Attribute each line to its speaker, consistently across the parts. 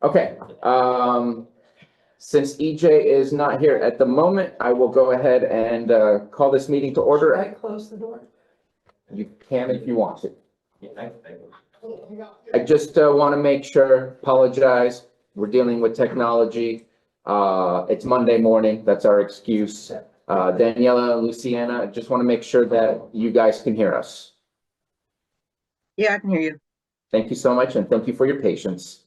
Speaker 1: Okay, since EJ is not here at the moment, I will go ahead and call this meeting to
Speaker 2: Should
Speaker 1: order.
Speaker 2: I close the door?
Speaker 1: You can if you want to. I just want to make sure, apologize, we're dealing with technology. It's Monday morning, that's our excuse. Daniela, Luciana, I just want to make sure that you guys can hear us.
Speaker 3: Yeah, I can hear you.
Speaker 1: Thank you so much, and thank you for your patience.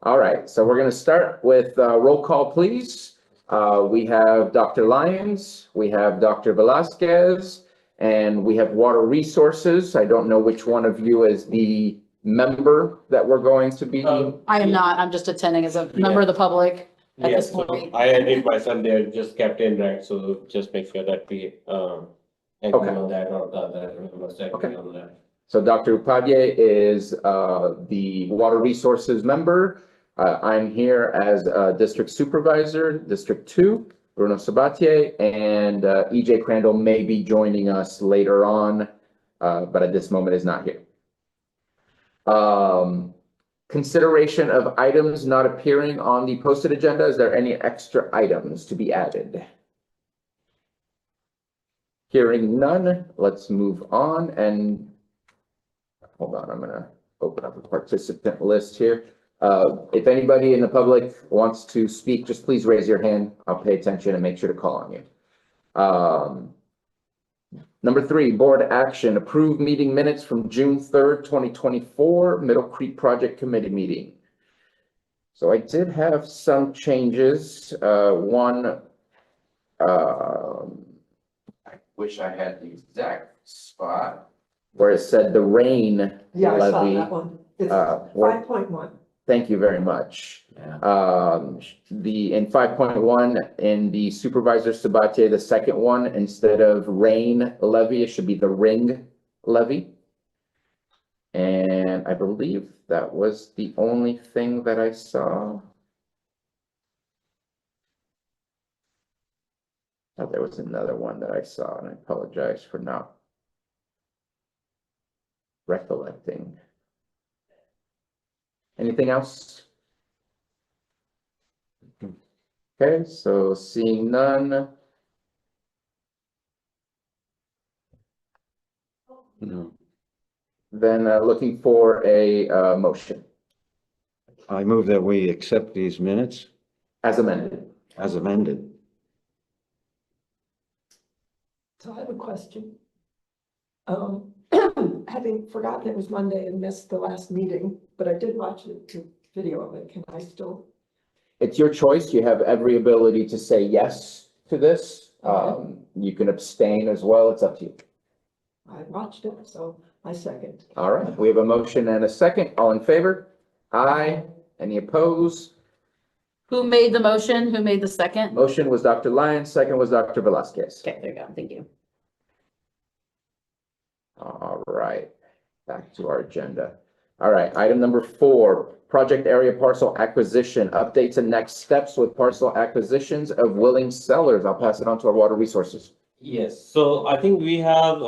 Speaker 1: All right, so we're going to start with roll call, please. We have Dr. Lyons, we have Dr. Velasquez, and we have Water Resources. I don't know which one of you is the member that we're going to be.
Speaker 4: I am not, I'm just attending as a member of the public at
Speaker 5: Yes,
Speaker 4: this
Speaker 5: so
Speaker 4: point.
Speaker 5: I added myself there, just kept in, right, so just make sure that we, agree
Speaker 1: Okay.
Speaker 5: on that or the other members agree on that.
Speaker 1: So Dr. Upadhyay is the Water Resources member. I'm here as District Supervisor, District 2, Bruno Sabatier, and EJ Crandall may be joining us later on, but at this moment is not here. Consideration of items not appearing on the posted agenda. Is there any extra items to be added? Hearing none, let's move on and hold on, I'm gonna open up a participant list here. If anybody in the public wants to speak, just please raise your hand. I'll pay attention and make sure to call on you. Number 3, board action, approve meeting minutes from June 3rd, 2024, Middle Creek Project Committee meeting. So I did have some changes. One, I wish I had the exact spot where it said the rain
Speaker 2: Yeah, I saw
Speaker 1: levy.
Speaker 2: that one. It's
Speaker 1: where-
Speaker 2: 5.1.
Speaker 1: Thank you very much. In 5.1, in the Supervisor Sabatier, the second one, instead of rain levy, it should be the ring levy. And I believe that was the only thing that I saw. Oh, there was another one that I saw, and I apologize for not recollecting. Anything else? Okay, so seeing none,
Speaker 6: No,
Speaker 1: then looking for a motion
Speaker 6: I move that we accept these minutes
Speaker 1: as amended.
Speaker 6: as amended.
Speaker 2: So I have a question. Having forgotten it was Monday and missed the last meeting, but I did watch the video of it. Can I still?
Speaker 1: It's your choice. You have every ability to say yes to this.
Speaker 2: Okay.
Speaker 1: You can abstain as well. It's up to you.
Speaker 2: I watched it, so I second.
Speaker 1: All right, we have a motion and a second. All in favor? Aye. Any opposed?
Speaker 4: Who made the motion? Who made the second?
Speaker 1: Motion was Dr. Lyons, second was Dr. Velasquez.
Speaker 4: Okay, there you go, thank you.
Speaker 1: All right, back to our agenda. All right, item number 4, project area parcel acquisition, updates and next steps with parcel acquisitions of willing sellers. I'll pass it on to our water resources.
Speaker 5: Yes, so I think we have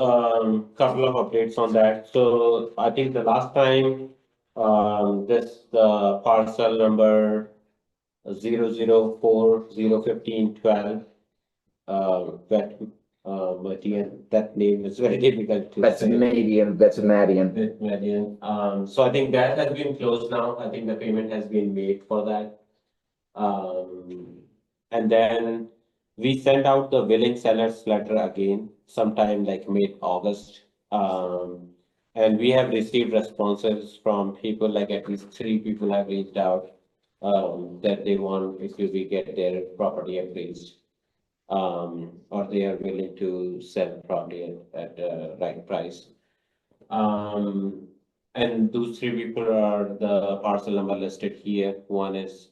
Speaker 5: couple of updates on that. So I think the last time, the parcel number 0040512, that name is very difficult to
Speaker 1: That's
Speaker 5: say.
Speaker 1: Madian, that's Madian.
Speaker 5: Median. So I think that has been closed now. I think the payment has been made for that. And then we sent out the willing sellers letter again sometime like mid-August. And we have received responses from people, like at least 3 people have reached out that they want if we get their property appraised. Or they are willing to sell property at the right price. And those 3 people are the parcel number listed here. One is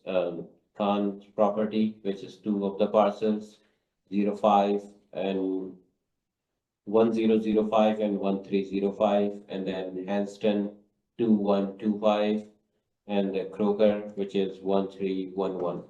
Speaker 5: Khan property, which is 2 of the parcels, 05 and 1005 and 1305, and then Hanston 2125, and the Kroger, which is 1311.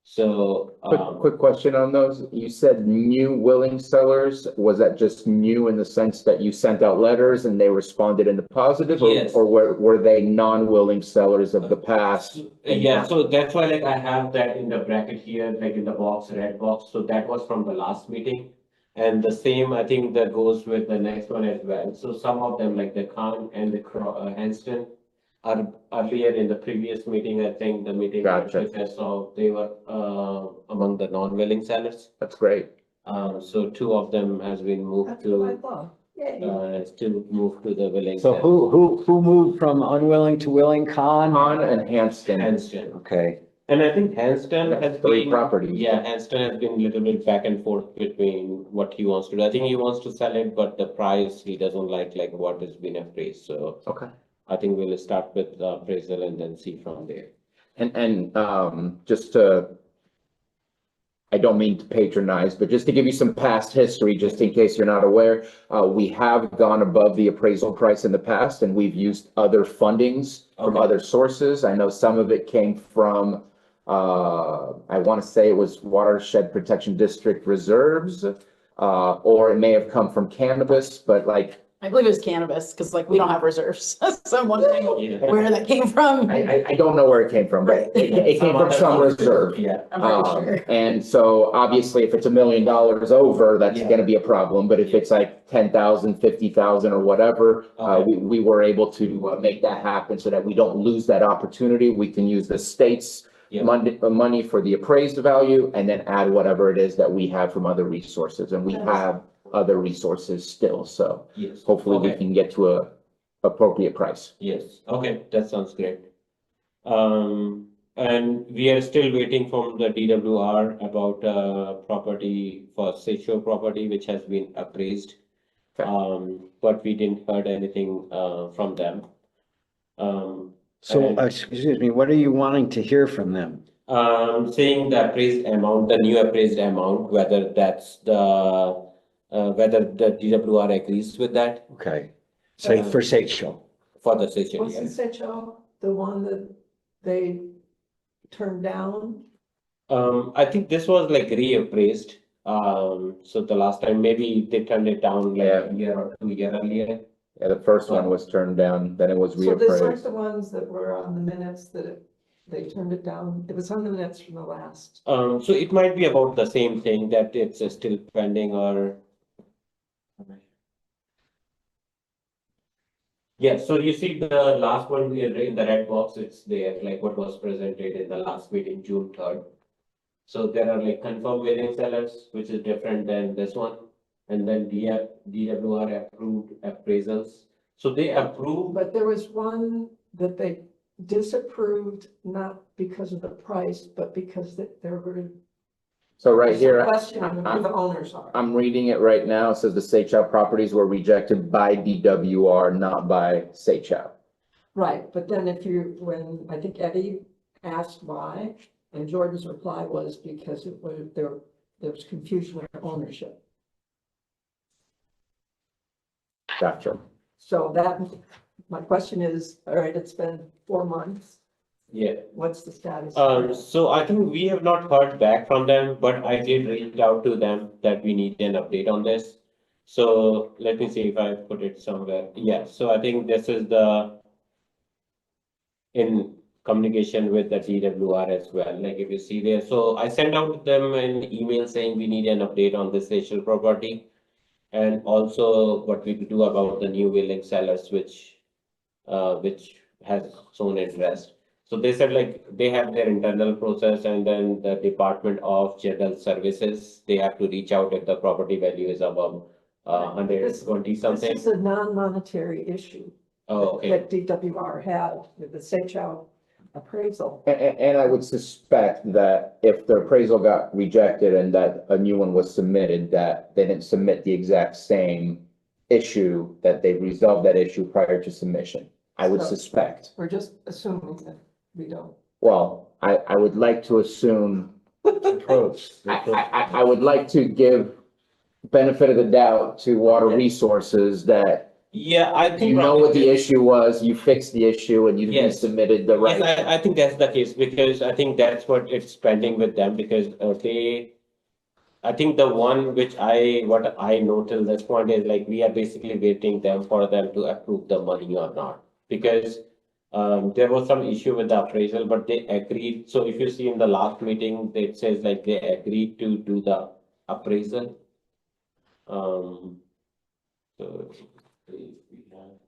Speaker 5: So,
Speaker 1: Quick question on those. You said new willing sellers. Was that just new in the sense that you sent out letters and they responded in the positive?
Speaker 5: Yes.
Speaker 1: Or were they non-willing sellers of the past?
Speaker 5: yeah, so that's why like I have that in the bracket here, like in the box, red box. So that was from the last meeting. And the same, I think that goes with the next one as well. So some of them like the Khan and the Hanston are earlier in the previous meeting, I think the meeting.
Speaker 1: Gotcha.
Speaker 5: So they were among the non-willing sellers.
Speaker 1: That's great.
Speaker 5: So two of them has been moved
Speaker 2: That's what I
Speaker 5: to,
Speaker 2: thought. Yay.
Speaker 5: still moved to the willing.
Speaker 6: So who moved from unwilling to willing? Khan?
Speaker 1: Han and Hanston.
Speaker 5: Hanston.
Speaker 6: Okay,
Speaker 5: And I think Hanston has
Speaker 1: Three
Speaker 5: been.
Speaker 1: properties.
Speaker 5: Yeah, Hanston has been a little bit back and forth between what he wants to do. I think he wants to sell it, but the price, he doesn't like what has been appraised. So
Speaker 1: Okay.
Speaker 5: I think we'll start with the appraisal and then see from there.
Speaker 1: And just to, I don't mean to patronize, but just to give you some past history, just in case you're not aware, we have gone above the appraisal price in the past and we've used other fundings from
Speaker 5: Okay.
Speaker 1: other sources. I know some of it came from, I want to say it was Watershed Protection District reserves, or it may have come from cannabis, but like,
Speaker 4: I believe it was cannabis, because like we don't have reserves. So I'm wondering
Speaker 5: Yeah.
Speaker 4: where that came from.
Speaker 1: I don't know where it came from, but it came from some reserve.
Speaker 5: Yeah.
Speaker 4: I'm pretty sure.
Speaker 1: And so obviously if it's $1 million over, that's
Speaker 5: Yeah.
Speaker 1: gonna be a problem, but if it's like 10,000, 50,000 or whatever,
Speaker 5: Okay.
Speaker 1: we were able to make that happen so that we don't lose that opportunity. We can use the state's
Speaker 5: Yeah.
Speaker 1: money for the appraised value and then add whatever it is that we have from other resources, and we
Speaker 2: Yes.
Speaker 1: have other resources still, so
Speaker 5: Yes.
Speaker 1: hopefully we
Speaker 5: Okay.
Speaker 1: can get to a appropriate price.
Speaker 5: Yes, okay, that sounds great. And we are still waiting from the DWR about property for Seychelles property, which has been appraised.
Speaker 1: Okay.
Speaker 5: But we didn't heard anything from them.
Speaker 6: so,
Speaker 5: And-
Speaker 6: excuse me, what are you wanting to hear from them?
Speaker 5: Saying the appraised amount, the new appraised amount, whether that's whether the DWR agrees with that
Speaker 6: Okay, say for Seychelles.
Speaker 5: for the Seychelles.
Speaker 2: Wasn't Seychelles the one that they turned down?
Speaker 5: I think this was like reappraised. So the last time, maybe they turned it down like
Speaker 1: Yeah.
Speaker 5: a year or 2 years earlier.
Speaker 1: Yeah, the first one was turned down, then it was
Speaker 2: So these aren't
Speaker 1: reappraised.
Speaker 2: the ones that were on the minutes they turned it down. It was on the minutes from the last.
Speaker 5: So it might be about the same thing that it's still pending or. Yeah, so you see the last one here in the red box, it's there, like what was presented in the last meeting, June 3rd. So there are like confirmed willing sellers, which is different than this one. And then DWR approved appraisals. So they approve,
Speaker 2: But there was one that they disapproved, not because of the price, but because there were.
Speaker 1: So right here,
Speaker 2: Question on who the owners are.
Speaker 1: I'm reading it right now. It says the Seychelles properties were rejected by DWR, not by Seychelles.
Speaker 2: Right, but then when I think Eddie asked why, and Jordan's reply was because there was confusion of ownership.
Speaker 1: Gotcha.
Speaker 2: So my question is, all right, it's been 4 months.
Speaker 5: yeah.
Speaker 2: What's the status?
Speaker 5: So I think we have not heard back from them, but I did reach out to them that we need an update on this. So let me see if I put it somewhere. Yeah, so I think this is in communication with the DWR as well, like if you see there. So I sent out them an email saying we need an update on this Seychelles property. And also what we could do about the new willing sellers, which has shown interest. So they said like they have their internal process and then the Department of General Services, they have to reach out if the property value is above 120 something.
Speaker 2: This is a non-monetary issue
Speaker 5: Oh, okay.
Speaker 2: that DWR had with the Seychelles appraisal.
Speaker 1: And I would suspect that if the appraisal got rejected and that a new one was submitted, that they didn't submit the exact same issue, that they resolved that issue prior to submission. I would
Speaker 2: So-
Speaker 1: suspect.
Speaker 2: We're just assuming that we don't.
Speaker 1: Well, I would like to assume,
Speaker 6: Approach.
Speaker 1: I would like to give benefit of the doubt to Water
Speaker 2: Okay.
Speaker 1: Resources that
Speaker 5: Yeah, I think.
Speaker 1: You know what the issue was, you fixed the issue and you
Speaker 5: Yes.
Speaker 1: submitted the
Speaker 5: Yes,
Speaker 1: right.
Speaker 5: I think that's the case because I think that's what it's pending with them because I think the one which what I know till this point is like we are basically waiting for them to approve the money or not. Because there was some issue with the appraisal, but they agreed. So if you see in the last meeting, it says like they agreed to do the appraisal. So we have.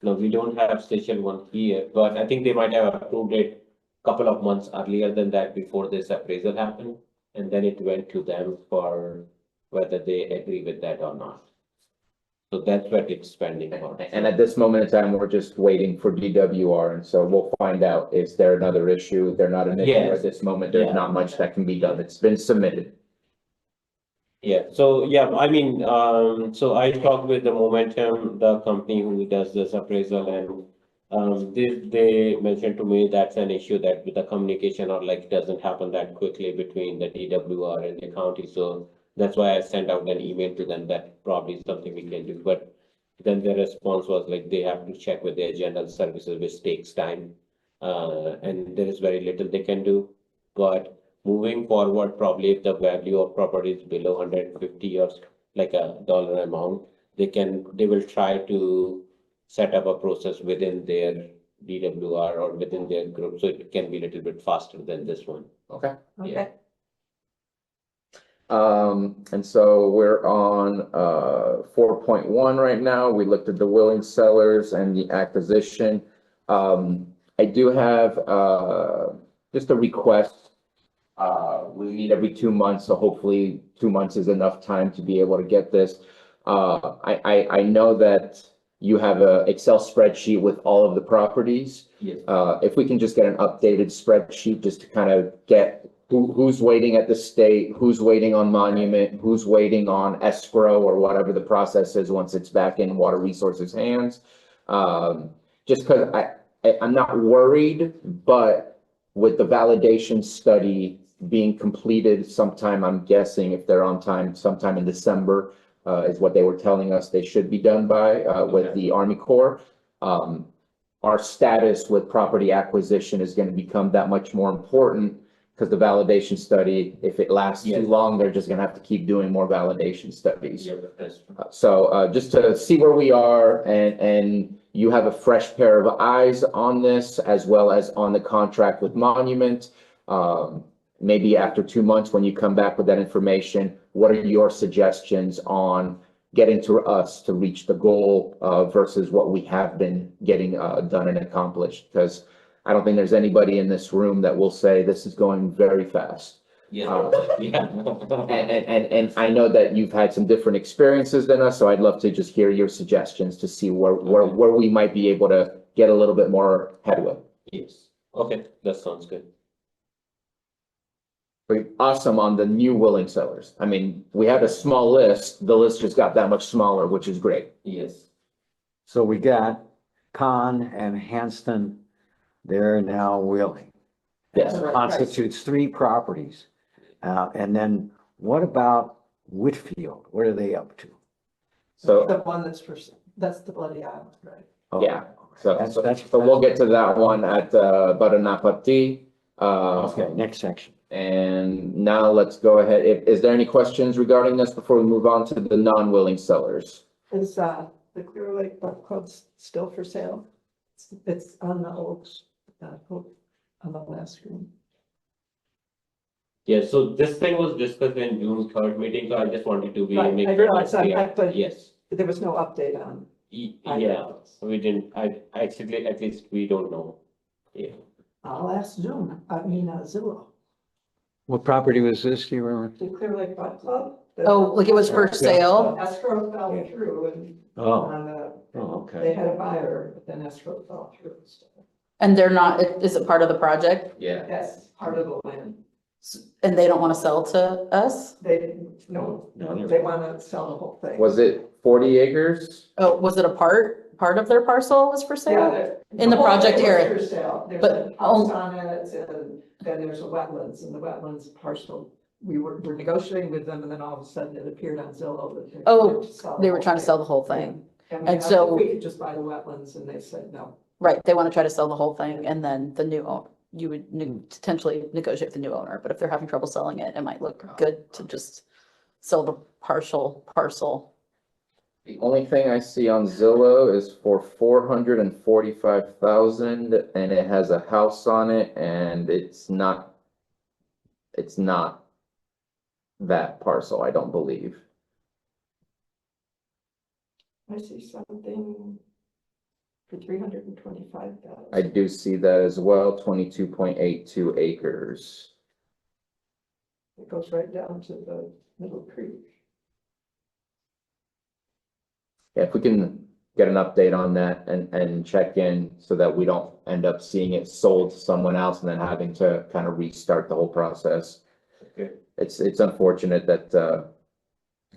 Speaker 5: No, we don't have station one here, but I think they might have approved it couple of months earlier than that before this appraisal happened. And then it went to them for whether they agree with that or not. So that's what it's pending for.
Speaker 1: And at this moment in time, we're just waiting for DWR, and so we'll find out, is there another issue? They're not an issue
Speaker 5: Yes.
Speaker 1: at this moment, there's
Speaker 5: Yeah.
Speaker 1: not much that can be done, it's been submitted.
Speaker 5: Yeah, so yeah, I mean, so I talked with the Momentum, the company who does this appraisal, and they mentioned to me that's an issue that with the communication or like doesn't happen that quickly between the DWR and the county. So that's why I sent out an email to them that probably something we can do. But then their response was like they have to check with their general services, which takes time. And there is very little they can do. But moving forward, probably if the value of property is below 150 or like a dollar amount, they will try to set up a process within their DWR or within their group, so it can be a little bit faster than this one.
Speaker 1: Okay.
Speaker 2: Okay,
Speaker 1: And so we're on 4.1 right now. We looked at the willing sellers and the acquisition. I do have just a request. We meet every 2 months, so hopefully 2 months is enough time to be able to get this. I know that you have a Excel spreadsheet with all of the properties.
Speaker 5: Yes.
Speaker 1: If we can just get an updated spreadsheet, just to kind of get who's waiting at the state, who's waiting on monument, who's waiting on escrow or whatever the process is once it's back in Water Resources' hands. Just because I'm not worried, but with the validation study being completed sometime, I'm guessing if they're on time, sometime in December, is what they were telling us they should be done by, with the Army Corps. Our status with property acquisition is going to become that much more important because the validation study, if it lasts too
Speaker 5: Yes.
Speaker 1: long, they're just going to have to keep doing more validation studies.
Speaker 5: Yeah, that's true.
Speaker 1: So just to see where we are and you have a fresh pair of eyes on this as well as on the contract with Monument. Maybe after 2 months, when you come back with that information, what are your suggestions on getting to us to reach the goal versus what we have been getting done and accomplished? Because I don't think there's anybody in this room that will say this is going very fast.
Speaker 5: Yeah. Yeah.
Speaker 1: And I know that you've had some different experiences than us, so I'd love to just hear your suggestions to see where we might be able to get a little bit more headway.
Speaker 5: Yes, okay, that sounds good.
Speaker 1: Awesome on the new willing sellers. I mean, we had a small list, the list just got that much smaller, which is great.
Speaker 5: Yes.
Speaker 6: So we got Kahn and Hanston, they're now willing.
Speaker 1: Yes.
Speaker 2: Right.
Speaker 6: Constitutes 3 properties. And then what about Whitfield? What are they up to?
Speaker 1: So,
Speaker 2: the one that's the Bloody Island, right?
Speaker 6: Oh,
Speaker 1: yeah, so
Speaker 6: That's-
Speaker 1: we'll get to that one at Baranapati.
Speaker 6: Okay, next section.
Speaker 1: And now let's go ahead. Is there any questions regarding this before we move on to the non-willing sellers?
Speaker 2: Is the Clear Lake Boat Club still for sale? It's on the old, on the last screen.
Speaker 5: Yeah, so this thing was discussed in June 3rd meeting, so I just wanted to be.
Speaker 2: Right,
Speaker 5: make
Speaker 2: I
Speaker 5: sure
Speaker 2: realize
Speaker 5: that we
Speaker 2: that,
Speaker 5: are-
Speaker 2: but-
Speaker 5: Yes,
Speaker 2: There was no update on.
Speaker 5: yeah, we didn't, I actually, at least we don't know. Yeah,
Speaker 2: I'll ask Zillow.
Speaker 6: What property was this, do you remember?
Speaker 2: The Clear Lake Boat Club.
Speaker 4: Oh, like it was for sale?
Speaker 2: Escrow fell through and
Speaker 6: Oh,
Speaker 2: on
Speaker 6: oh,
Speaker 2: they
Speaker 6: okay.
Speaker 2: had a buyer, but then escrow fell through.
Speaker 4: And they're not, is it part of the project?
Speaker 1: Yeah.
Speaker 2: Yes, part of the land.
Speaker 4: And they don't want to sell to us?
Speaker 2: They, no, they want to sell the whole thing.
Speaker 1: Was it 40 acres?
Speaker 4: Oh, was it a part of their parcel was for
Speaker 2: Yeah,
Speaker 4: sale? In the
Speaker 2: whole
Speaker 4: project
Speaker 2: thing was
Speaker 4: area.
Speaker 2: for sale. There's
Speaker 4: But
Speaker 2: a house on it, and then there's a wetlands, and the wetlands parcel. We're negotiating with them, and then all of a sudden it appeared on Zillow that.
Speaker 4: Oh,
Speaker 2: to sell
Speaker 4: They
Speaker 2: the
Speaker 4: were
Speaker 2: whole
Speaker 4: trying to
Speaker 2: thing.
Speaker 4: sell the whole thing.
Speaker 2: And
Speaker 4: And
Speaker 2: we asked
Speaker 4: so-
Speaker 2: if we could just buy the wetlands and they said no.
Speaker 4: Right, they want to try to sell the whole thing and then the new, you would potentially negotiate with the new owner, but if they're having trouble selling it, it might look good to just sell the partial parcel.
Speaker 1: The only thing I see on Zillow is for 445,000 and it has a house on it and it's not that parcel, I don't believe.
Speaker 2: I see something for 325,000.
Speaker 1: I do see that as well, 22.82 acres.
Speaker 2: It goes right down to the Middle Creek.
Speaker 1: Yeah, if we can get an update on that and check in so that we don't end up seeing it sold to someone else and then having to kind of restart the whole process.
Speaker 5: Okay.
Speaker 1: It's unfortunate that,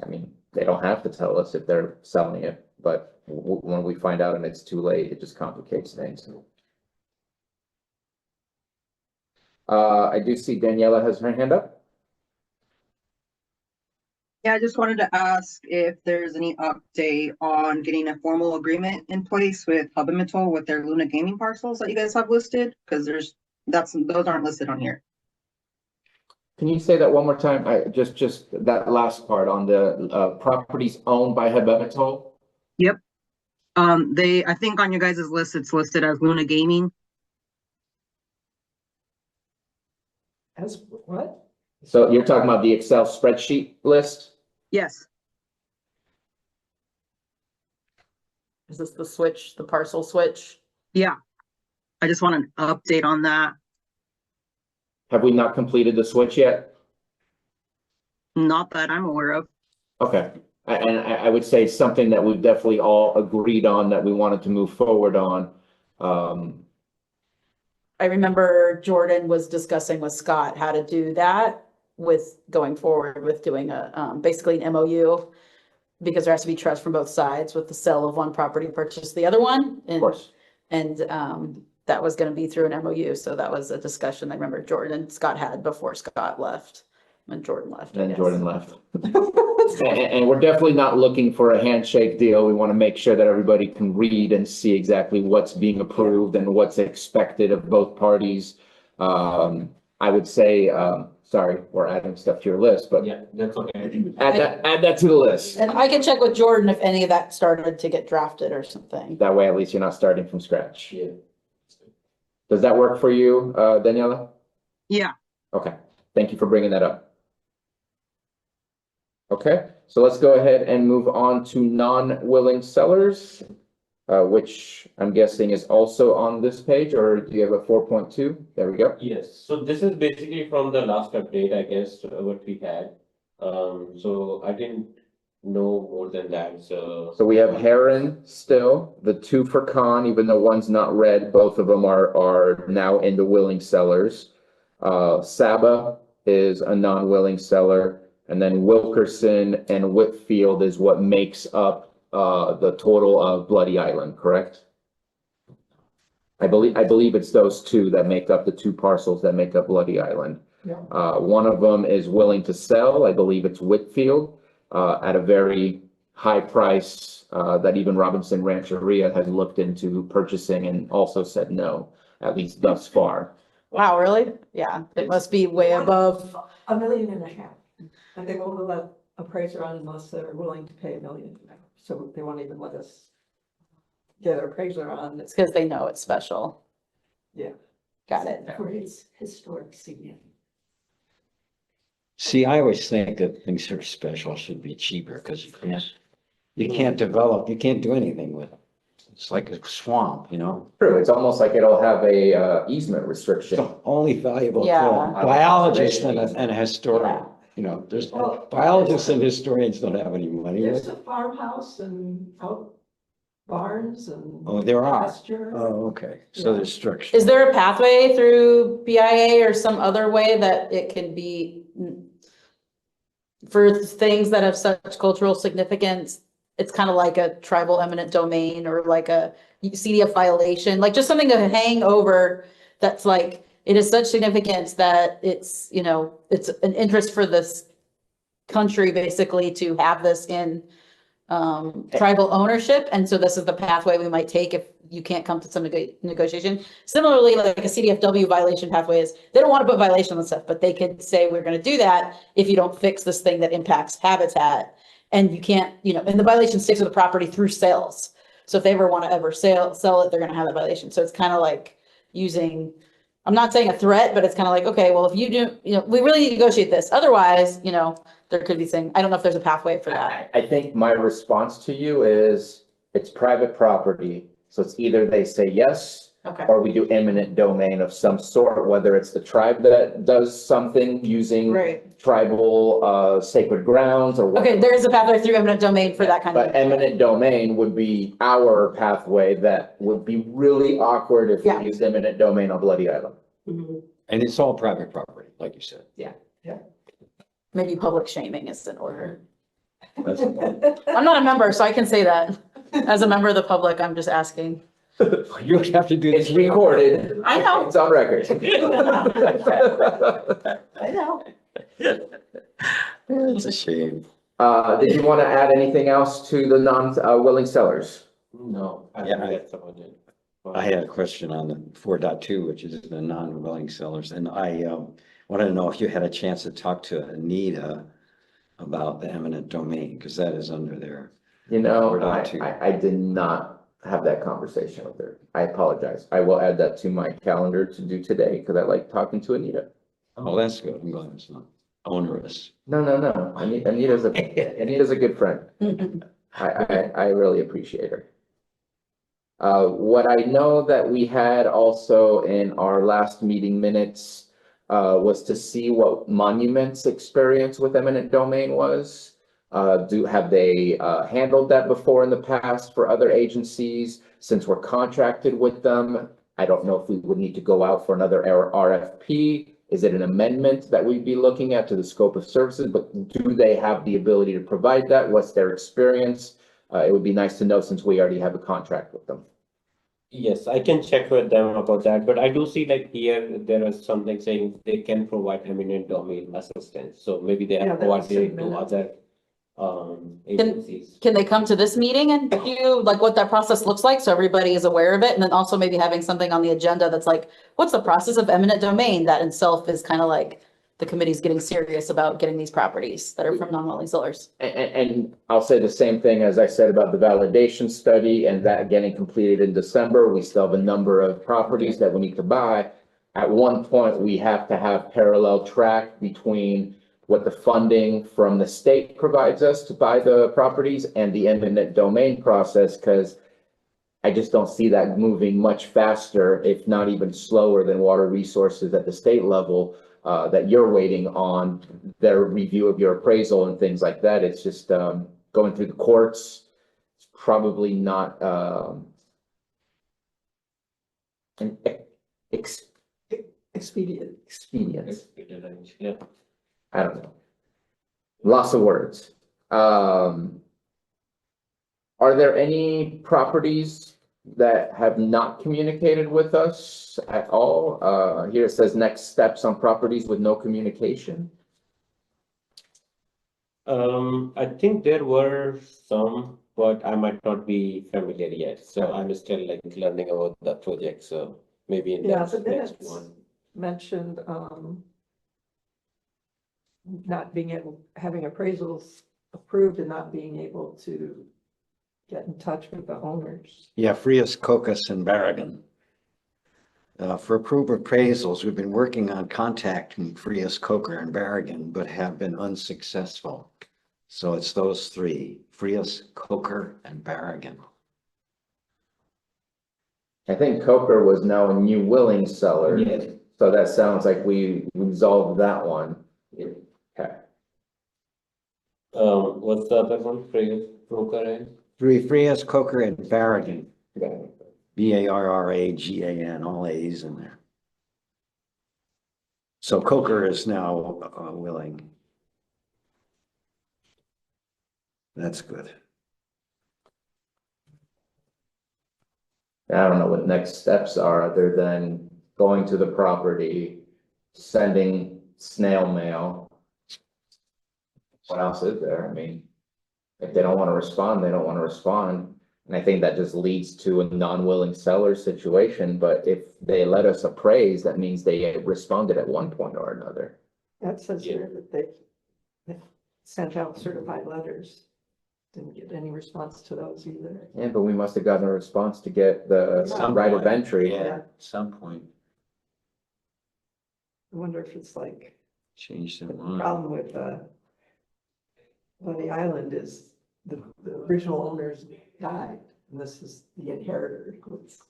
Speaker 1: I mean, they don't have to tell us if they're selling it, but when we find out and it's too late, it just complicates things. I do see Daniela has her hand up.
Speaker 3: Yeah, I just wanted to ask if there's any update on getting a formal agreement in place with Hub and Mitchell with their Luna gaming parcels that you guys have listed, because those aren't listed on here.
Speaker 1: Can you say that one more time? Just that last part on the, properties owned by Hebemitol?
Speaker 3: I think on your guys' list, it's listed as Luna Gaming.
Speaker 2: As what?
Speaker 1: So you're talking about the Excel spreadsheet list?
Speaker 3: Yes,
Speaker 4: Is this the switch, the parcel switch?
Speaker 3: yeah. I just want an update on that.
Speaker 1: Have we not completed the switch yet?
Speaker 3: Not that I'm aware of.
Speaker 1: Okay, I would say something that we've definitely all agreed on that we wanted to move forward on.
Speaker 4: I remember Jordan was discussing with Scott how to do that with going forward with doing a, basically an MOU. Because there has to be trust from both sides with the sale of one property, purchase the other one.
Speaker 1: Of course.
Speaker 4: And that was gonna be through an MOU, so that was a discussion I remember Jordan and Scott had before Scott left, when Jordan left. I
Speaker 1: Then
Speaker 4: guess.
Speaker 1: Jordan left. And we're definitely not looking for a handshake deal. We want to make sure that everybody can read and see exactly what's being approved and what's expected of both parties. I would say, sorry, we're adding stuff to your list, but
Speaker 5: Yeah, that's okay.
Speaker 1: add that to the list.
Speaker 4: And I can check with Jordan if any of that started to get drafted or something.
Speaker 1: That way, at least you're not starting from scratch.
Speaker 5: Yeah.
Speaker 1: Does that work for you, Daniela?
Speaker 3: Yeah,
Speaker 1: Okay, thank you for bringing that up. Okay, so let's go ahead and move on to non-willing sellers, which I'm guessing is also on this page, or do you have a 4.2? There we go.
Speaker 5: Yes, so this is basically from the last update, I guess, what we had. So I didn't know more than that, so.
Speaker 1: So we have Heron still, the 2 for Con, even though one's not red, both of them are now in the willing sellers. Saba is a non-willing seller, and then Wilkerson and Whitfield is what makes up the total of Bloody Island, correct? I believe it's those 2 that make up the 2 parcels that make up Bloody Island.
Speaker 2: Yeah.
Speaker 1: One of them is willing to sell, I believe it's Whitfield, at a very high price, that even Robinson Rancheria has looked into purchasing and also said no, at least thus far.
Speaker 4: Wow, really? Yeah, it must be way above.
Speaker 2: $1.5 million. And they won't let appraiser on unless they're willing to pay $1 million. So they won't even let us get an appraiser on.
Speaker 4: It's because they know it's special.
Speaker 2: Yeah.
Speaker 4: Got it.
Speaker 2: For its historic significance.
Speaker 6: See, I always think that things that are special should be cheaper because you can't develop, you can't do anything with it. It's like a swamp, you know?
Speaker 1: True, it's almost like it'll have a easement
Speaker 6: It's
Speaker 1: restriction.
Speaker 6: only valuable to
Speaker 4: Yeah.
Speaker 6: a biologist and a historian.
Speaker 4: Yeah.
Speaker 6: You know, there's
Speaker 2: Well,
Speaker 6: biologists and historians don't have any money.
Speaker 2: There's a farmhouse and out barns and.
Speaker 6: Oh, there are.
Speaker 2: pasture.
Speaker 6: Oh, okay. So there's structure.
Speaker 4: Is there a pathway through BIA or some other way that it can be for things that have such cultural significance? It's kind of like a tribal eminent domain or like a CDF violation, like just something to hang over that's like, it is such significance that it's, you know, it's an interest for this country basically to have this in tribal ownership. And so this is the pathway we might take if you can't come to some negotiation. Similarly, like a CDFW violation pathway is, they don't want to put violation on stuff, but they could say, we're going to do that if you don't fix this thing that impacts habitat. And you can't, and the violation sticks with the property through sales. So if they ever want to ever sell it, they're going to have that violation. So it's kind of like using, I'm not saying a threat, but it's kind of like, okay, well, if you do, we really need to negotiate this. Otherwise, there could be saying, I don't know if there's a pathway for that.
Speaker 1: I think my response to you is, it's private property, so it's either they say yes,
Speaker 4: Okay.
Speaker 1: or we do eminent domain of some sort, whether it's the tribe that does something using
Speaker 4: Right.
Speaker 1: tribal, sacred grounds or
Speaker 4: Okay,
Speaker 1: whatever.
Speaker 4: there is a pathway through eminent domain for that kind of.
Speaker 1: But eminent domain would be our pathway that would be really awkward if
Speaker 4: Yeah.
Speaker 1: we used eminent domain on Bloody Island.
Speaker 2: Mhm.
Speaker 6: And it's all private property, like you said.
Speaker 4: Maybe public shaming is in order.
Speaker 6: That's-
Speaker 4: I'm not a member, so I can say that. As a member of the public, I'm just asking.
Speaker 6: You have to do
Speaker 1: It's
Speaker 6: this.
Speaker 1: recorded.
Speaker 4: I know.
Speaker 1: It's on record.
Speaker 4: I know.
Speaker 6: It's a shame.
Speaker 1: Did you want to add anything else to the willing sellers?
Speaker 5: No. I
Speaker 6: Yeah,
Speaker 5: think
Speaker 6: I-
Speaker 5: that's about it.
Speaker 6: I had a question on the 4.2, which is the non-willing sellers, and I wanted to know if you had a chance to talk to Anita about the eminent domain, because that is under there.
Speaker 1: You know,
Speaker 6: Or not to.
Speaker 1: I did not have that conversation with her. I apologize. I will add that to my calendar to do today because I like talking to Anita.
Speaker 6: Oh, that's good. I'm glad it's not onerous.
Speaker 1: No. Anita's a good friend. I really appreciate her. What I know that we had also in our last meeting minutes was to see what Monuments' experience with eminent domain was. Have they handled that before in the past for other agencies? Since we're contracted with them, I don't know if we would need to go out for another RFP. Is it an amendment that we'd be looking at to the scope of services? But do they have the ability to provide that? What's their experience? It would be nice to know since we already have a contract with them.
Speaker 5: Yes, I can check with them about that, but I do see like here, there is something saying they can provide eminent domain assistance, so maybe they
Speaker 2: Yeah,
Speaker 5: have
Speaker 2: that's the
Speaker 5: provided to
Speaker 2: same
Speaker 5: other agencies.
Speaker 4: Can they come to this meeting and do like what that process looks like, so everybody is aware of it? And then also maybe having something on the agenda that's like, what's the process of eminent domain? That in itself is kind of like the committee's getting serious about getting these properties that are from non-willing sellers.
Speaker 1: And I'll say the same thing as I said about the validation study and that getting completed in December. We still have a number of properties that we need to buy. At one point, we have to have parallel track between what the funding from the state provides us to buy the properties and the eminent domain process, because I just don't see that moving much faster, if not even slower than water resources at the state level. That you're waiting on their review of your appraisal and things like that. It's just going through the courts. It's probably not an
Speaker 2: Expedient.
Speaker 1: expedient.
Speaker 5: Yeah.
Speaker 1: I don't know. Lots of words. Are there any properties that have not communicated with us at all? Here it says next steps on properties with no communication.
Speaker 5: I think there were some, but I might not be familiar yet, so I'm still like learning about the project, so maybe in
Speaker 2: Yeah,
Speaker 5: the
Speaker 2: the
Speaker 5: next
Speaker 2: minutes
Speaker 5: one.
Speaker 2: mentioned, not being able, having appraisals approved and not being able to get in touch with the owners.
Speaker 6: Yeah, Frias, Cocos, and Barragan. For approved appraisals, we've been working on contacting Frias, Coker, and Barragan, but have been unsuccessful. So it's those three, Frias, Coker, and Barragan.
Speaker 1: I think Coker was now a new willing seller.
Speaker 5: Yes.
Speaker 1: So that sounds like we resolved that one. Okay.
Speaker 5: What's the other one, broker, and?
Speaker 6: Frias, Coker, and Barragan. Barragan, all A's in there. So Coker is now willing. That's good.
Speaker 1: I don't know what next steps are other than going to the property, sending snail mail. What else is there? I mean, If they don't want to respond, they don't want to respond. And I think that just leads to a non-willing seller situation, but if they let us appraise, that means they responded at one point or another.
Speaker 2: That says here that they sent out certified letters. Didn't get any response to those either.
Speaker 1: Yeah, but we must have gotten a response to get the
Speaker 6: Some
Speaker 1: right of
Speaker 6: point,
Speaker 1: entry.
Speaker 6: Yeah, at some point,
Speaker 2: I wonder if it's like,
Speaker 6: change their
Speaker 2: the
Speaker 6: mind.
Speaker 2: problem with, Bunny Island is the original owners died, and this is the inheritor who's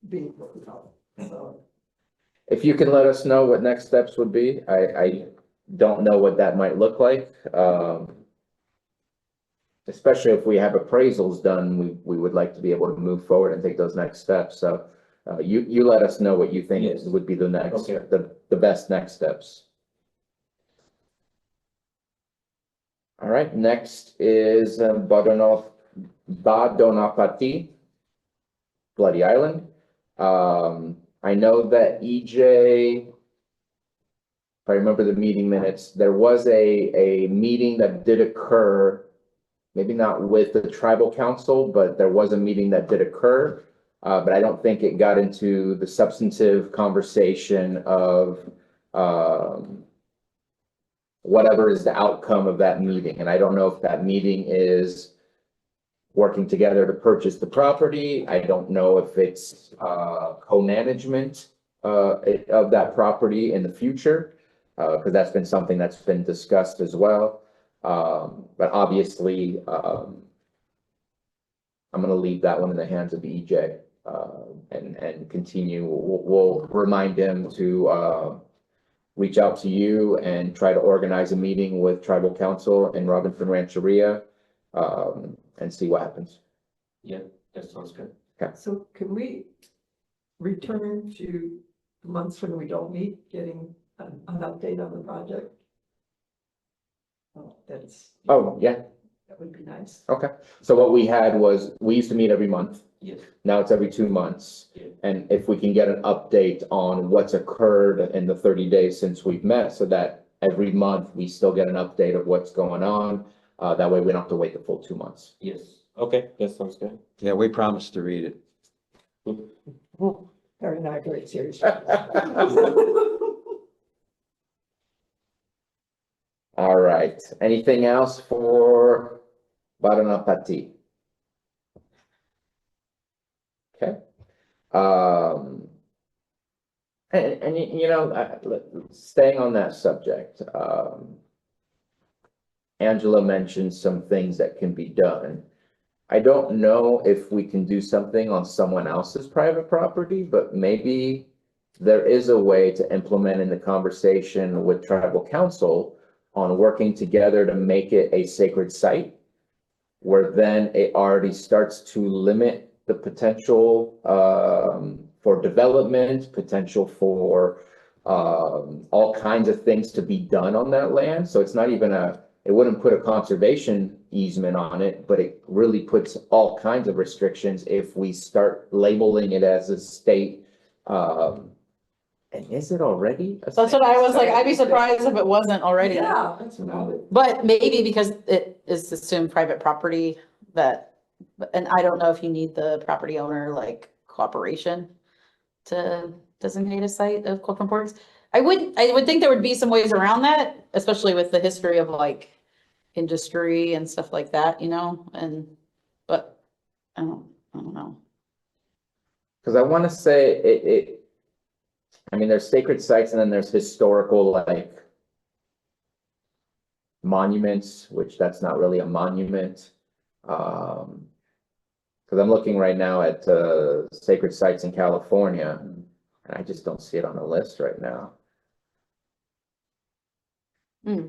Speaker 2: being worked out, so.
Speaker 1: If you can let us know what next steps would be, I don't know what that might look like. Especially if we have appraisals done, we would like to be able to move forward and take those next steps. So, you let us know what you think
Speaker 5: Yes.
Speaker 1: would be the next,
Speaker 5: Okay.
Speaker 1: the best next steps. All right, next is Badonapati, Bloody Island. I know that EJ, if I remember the meeting minutes, there was a meeting that did occur, maybe not with the tribal council, but there was a meeting that did occur. But I don't think it got into the substantive conversation of, whatever is the outcome of that meeting. And I don't know if that meeting is working together to purchase the property. I don't know if it's, co-management, of that property in the future. Because that's been something that's been discussed as well. But obviously, I'm gonna leave that one in the hands of EJ, and continue. We'll remind him to, reach out to you and try to organize a meeting with tribal council in Robinson Rancheria, and see what happens.
Speaker 5: Yeah, that sounds good.
Speaker 2: So can we return to the months when we don't meet, getting an update on the project? Oh,
Speaker 1: Oh, yeah,
Speaker 2: that would be nice.
Speaker 1: okay. So what we had was, we used to meet every month.
Speaker 5: Yes.
Speaker 1: Now it's every 2 months.
Speaker 5: Yeah.
Speaker 1: And if we can get an update on what's occurred in the 30 days since we've met, so that every month we still get an update of what's going on. That way we don't have to wait the full 2 months.
Speaker 5: Yes. Okay, that sounds good.
Speaker 6: Yeah, we promised to read it.
Speaker 2: Very not very serious.
Speaker 1: All right, anything else for Baranapati? Okay. And you know, staying on that subject, Angela mentioned some things that can be done. I don't know if we can do something on someone else's private property, but maybe there is a way to implement in the conversation with tribal council on working together to make it a sacred site, where then it already starts to limit the potential for development, potential for all kinds of things to be done on that land. So it's not even it wouldn't put a conservation easement on it, but it really puts all kinds of restrictions if we start labeling it as a state. And is it already?
Speaker 4: That's what I was like, I'd be surprised if it wasn't already.
Speaker 2: Yeah, that's what I would.
Speaker 4: But maybe because it is assumed private property that, and I don't know if you need the property owner like cooperation to designate a site of cultural importance. I would think there would be some ways around that, especially with the history of like industry and stuff like that, you know, but I don't know.
Speaker 1: Because I want to say I mean, there's sacred sites and then there's historical like monuments, which that's not really a monument. Because I'm looking right now at sacred sites in California, and I just don't see it on the list right now.
Speaker 4: Hmm.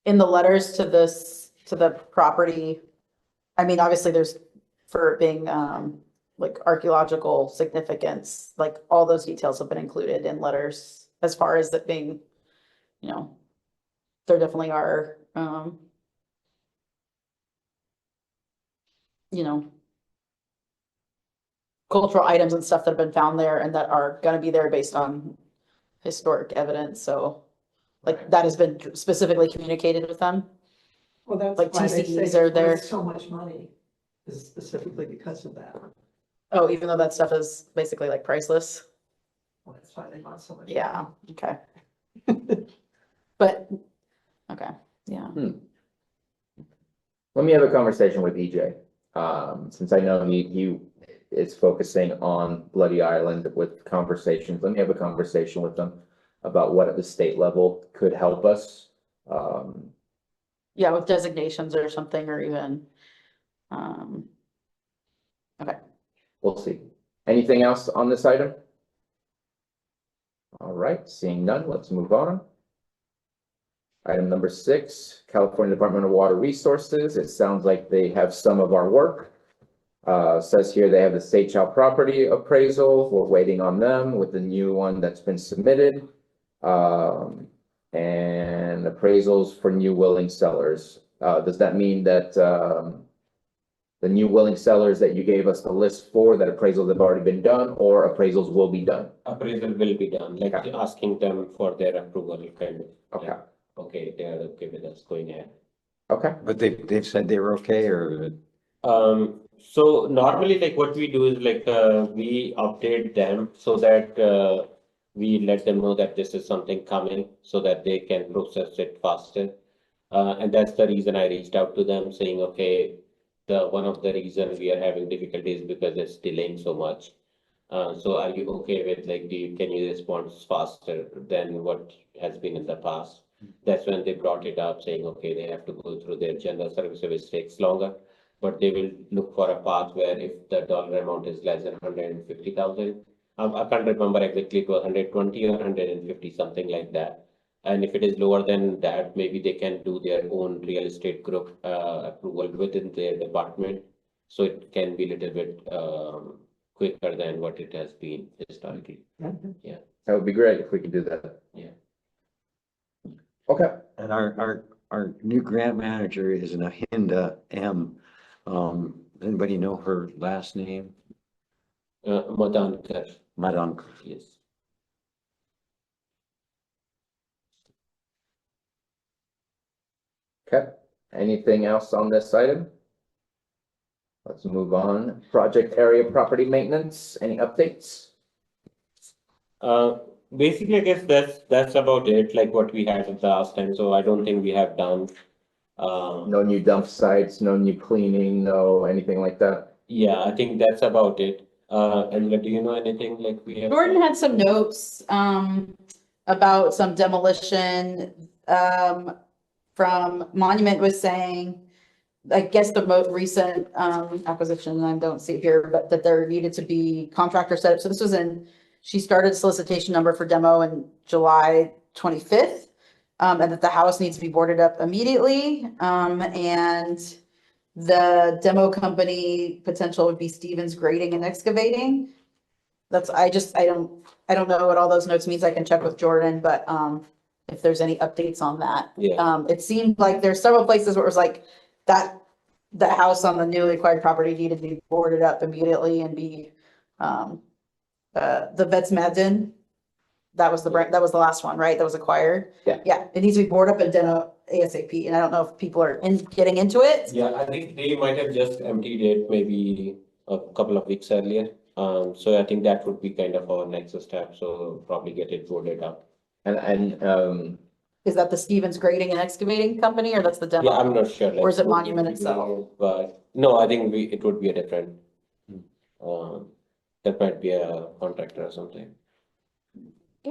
Speaker 4: In the letters to the property, I mean, obviously there's for it being like archaeological significance, like all those details have been included in letters as far as it being, you know, there definitely are you know, cultural items and stuff that have been found there and that are gonna be there based on historic evidence, so Like that has been specifically communicated with them?
Speaker 2: Well, that's
Speaker 4: Like
Speaker 2: why they
Speaker 4: TCEs
Speaker 2: say
Speaker 4: are
Speaker 2: it's
Speaker 4: there.
Speaker 2: worth so much money, is specifically because of that.
Speaker 4: Oh, even though that stuff is basically like priceless?
Speaker 2: Well, that's why they want so much.
Speaker 4: Yeah, okay. But, okay, yeah.
Speaker 1: Let me have a conversation with EJ. Since I know he is focusing on Bloody Island with conversations, let me have a conversation with them about what at the state level could help us.
Speaker 4: Yeah, with designations or something, or even, okay.
Speaker 1: We'll see. Anything else on this item? All right, seeing none, let's move on. Item number 6, California Department of Water Resources. It sounds like they have some of our work. Says here they have the State Child Property appraisal. We're waiting on them with the new one that's been submitted. And appraisals for new willing sellers. Does that mean that, the new willing sellers that you gave us the list for, that appraisals have already been done, or appraisals will be done?
Speaker 5: Appraisal will be done, like
Speaker 1: Okay.
Speaker 5: asking them for their approval, kind of.
Speaker 1: Okay,
Speaker 5: Okay, they are okay with us going ahead.
Speaker 1: okay,
Speaker 6: But they've said they were okay, or,
Speaker 5: So normally like what we do is like, we update them so that, we let them know that this is something coming so that they can process it faster. And that's the reason I reached out to them saying, okay, one of the reasons we are having difficulties because it's delaying so much. So are you okay with like, can you respond faster than what has been in the past? That's when they brought it up saying, okay, they have to go through their general service, which takes longer. But they will look for a path where if the dollar amount is less than 150,000, I can't remember exactly, it was 120 or 150, something like that. And if it is lower than that, maybe they can do their own real estate group approval within their department. So it can be a little bit quicker than what it has been historically.
Speaker 1: that would be great if we could do that.
Speaker 5: Yeah.
Speaker 1: Okay,
Speaker 6: and our new grant manager is Nahinda M. Anybody know her last name?
Speaker 5: Madankar,
Speaker 6: Madam.
Speaker 5: yes.
Speaker 1: okay. Anything else on this item? Let's move on. Project area property maintenance, any updates?
Speaker 5: Basically, I guess that's about it, like what we had the last time, so I don't think we have done.
Speaker 1: No new dump sites, no new cleaning, no anything like that?
Speaker 5: Yeah, I think that's about it. And do you know anything like we have?
Speaker 4: Jordan had some notes, about some demolition, from Monument was saying, I guess the most recent, acquisition, and I don't see it here, but that there needed to be contractor setup. So this was she started solicitation number for demo in July 25th. And that the house needs to be boarded up immediately. And the demo company potential would be Stevens Grading and Excavating. I don't know what all those notes means. I can check with Jordan, but, if there's any updates on that.
Speaker 5: Yeah.
Speaker 4: It seemed like there's several places where it was like that house on the newly acquired property needed to be boarded up immediately and be, the Vets Madden. That was the last one, right? That was acquired?
Speaker 1: Yeah.
Speaker 4: Yeah, it needs to be boarded up and done ASAP, and I don't know if people are getting into it.
Speaker 5: Yeah, I think they might have just emptied it maybe a couple of weeks earlier. So I think that would be kind of our next step, so probably get it boarded up.
Speaker 1: And,
Speaker 4: Is that the Stevens Grading and Excavating Company, or that's the demo?
Speaker 5: Yeah, I'm not sure. like,
Speaker 4: Or is it
Speaker 5: who
Speaker 4: Monument
Speaker 5: would be
Speaker 4: itself?
Speaker 5: doing it, But no, I think it would be a different. That might be a contractor or something.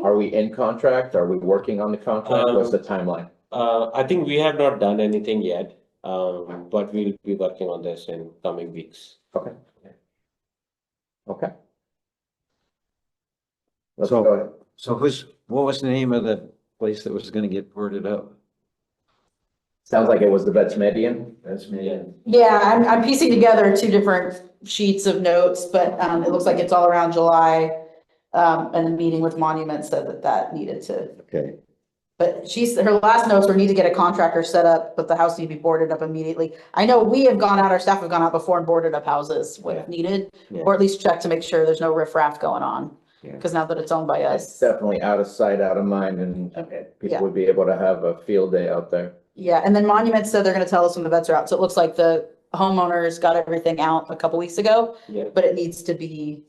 Speaker 1: are we in contract? Are we working on the contract? What's the timeline?
Speaker 5: I think we have not done anything yet, but we'll be working on this in coming weeks.
Speaker 1: Okay. Okay. Let's
Speaker 6: So-
Speaker 1: go ahead.
Speaker 6: So what was the name of the place that was gonna get boarded up?
Speaker 1: Sounds like it was the Vets Median.
Speaker 6: That's
Speaker 5: Yeah.
Speaker 4: Yeah, I'm piecing together two different sheets of notes, but, it looks like it's all around July. And the meeting with Monument said that needed to,
Speaker 6: Okay,
Speaker 4: but her last notes were need to get a contractor set up, but the house need to be boarded up immediately. I know we have gone out, our staff have gone out before and boarded up houses
Speaker 6: Yeah.
Speaker 4: when needed,
Speaker 6: Yeah.
Speaker 4: or at least check to make sure there's no riffraff going on. because now that it's owned by
Speaker 1: It's
Speaker 4: us.
Speaker 1: definitely out of sight, out of mind, and
Speaker 2: Okay.
Speaker 4: Yeah.
Speaker 1: people would be able to have a field day out there.
Speaker 4: Yeah, and then Monument said they're gonna tell us when the vets are out, so it looks like the homeowners got everything out a couple weeks ago,
Speaker 5: Yeah.
Speaker 4: but it needs to be,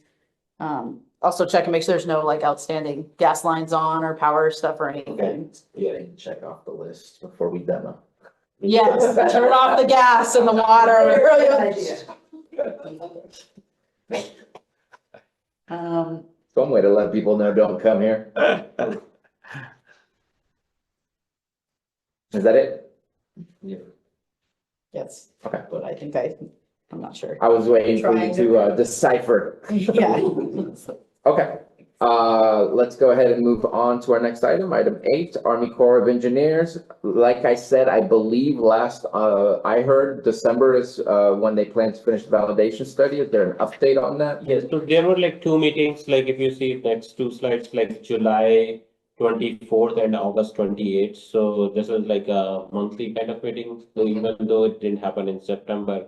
Speaker 4: also check and make sure there's no like outstanding gas lines on or power stuff or anything.
Speaker 1: Yeah, check off the list before we demo.
Speaker 4: Yes, turn off the gas and the water.
Speaker 1: One way to let people know, don't come here. Is that it?
Speaker 4: Yes.
Speaker 1: Okay.
Speaker 4: But I think I'm not sure.
Speaker 1: I was waiting for you
Speaker 4: Trying
Speaker 1: to decipher.
Speaker 4: Yeah.
Speaker 1: Okay, let's go ahead and move on to our next item, item 8, Army Corps of Engineers. Like I said, I believe I heard December is, when they plan to finish the validation study. Is there an update on that?
Speaker 5: Yes, so there were like two meetings, like if you see next two slides, like July 24th and August 28th. So this is like a monthly kind of meeting, so even though it didn't happen in September.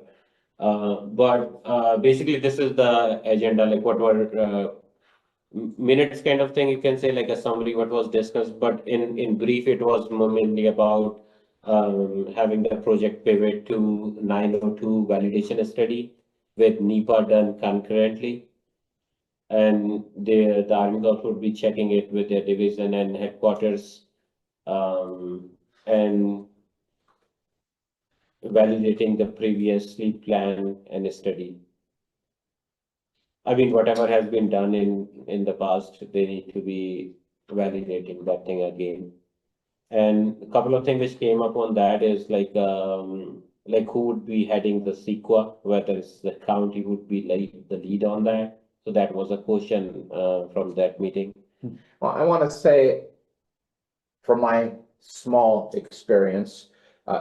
Speaker 5: But basically this is the agenda, like what were minutes kind of thing, you can say, like a summary what was discussed, but in brief, it was mainly about having the project pivot to 902 validation study with NEPA done concurrently. And the Army Corps would be checking it with their division and headquarters, and validating the previously planned and study. I mean, whatever has been done in the past, they need to be validating that thing again. And a couple of things which came up on that is like who would be heading the CEQA, whether it's the county would be like the lead on that. So that was a question from that meeting.
Speaker 1: Well, I want to say, from my small experience,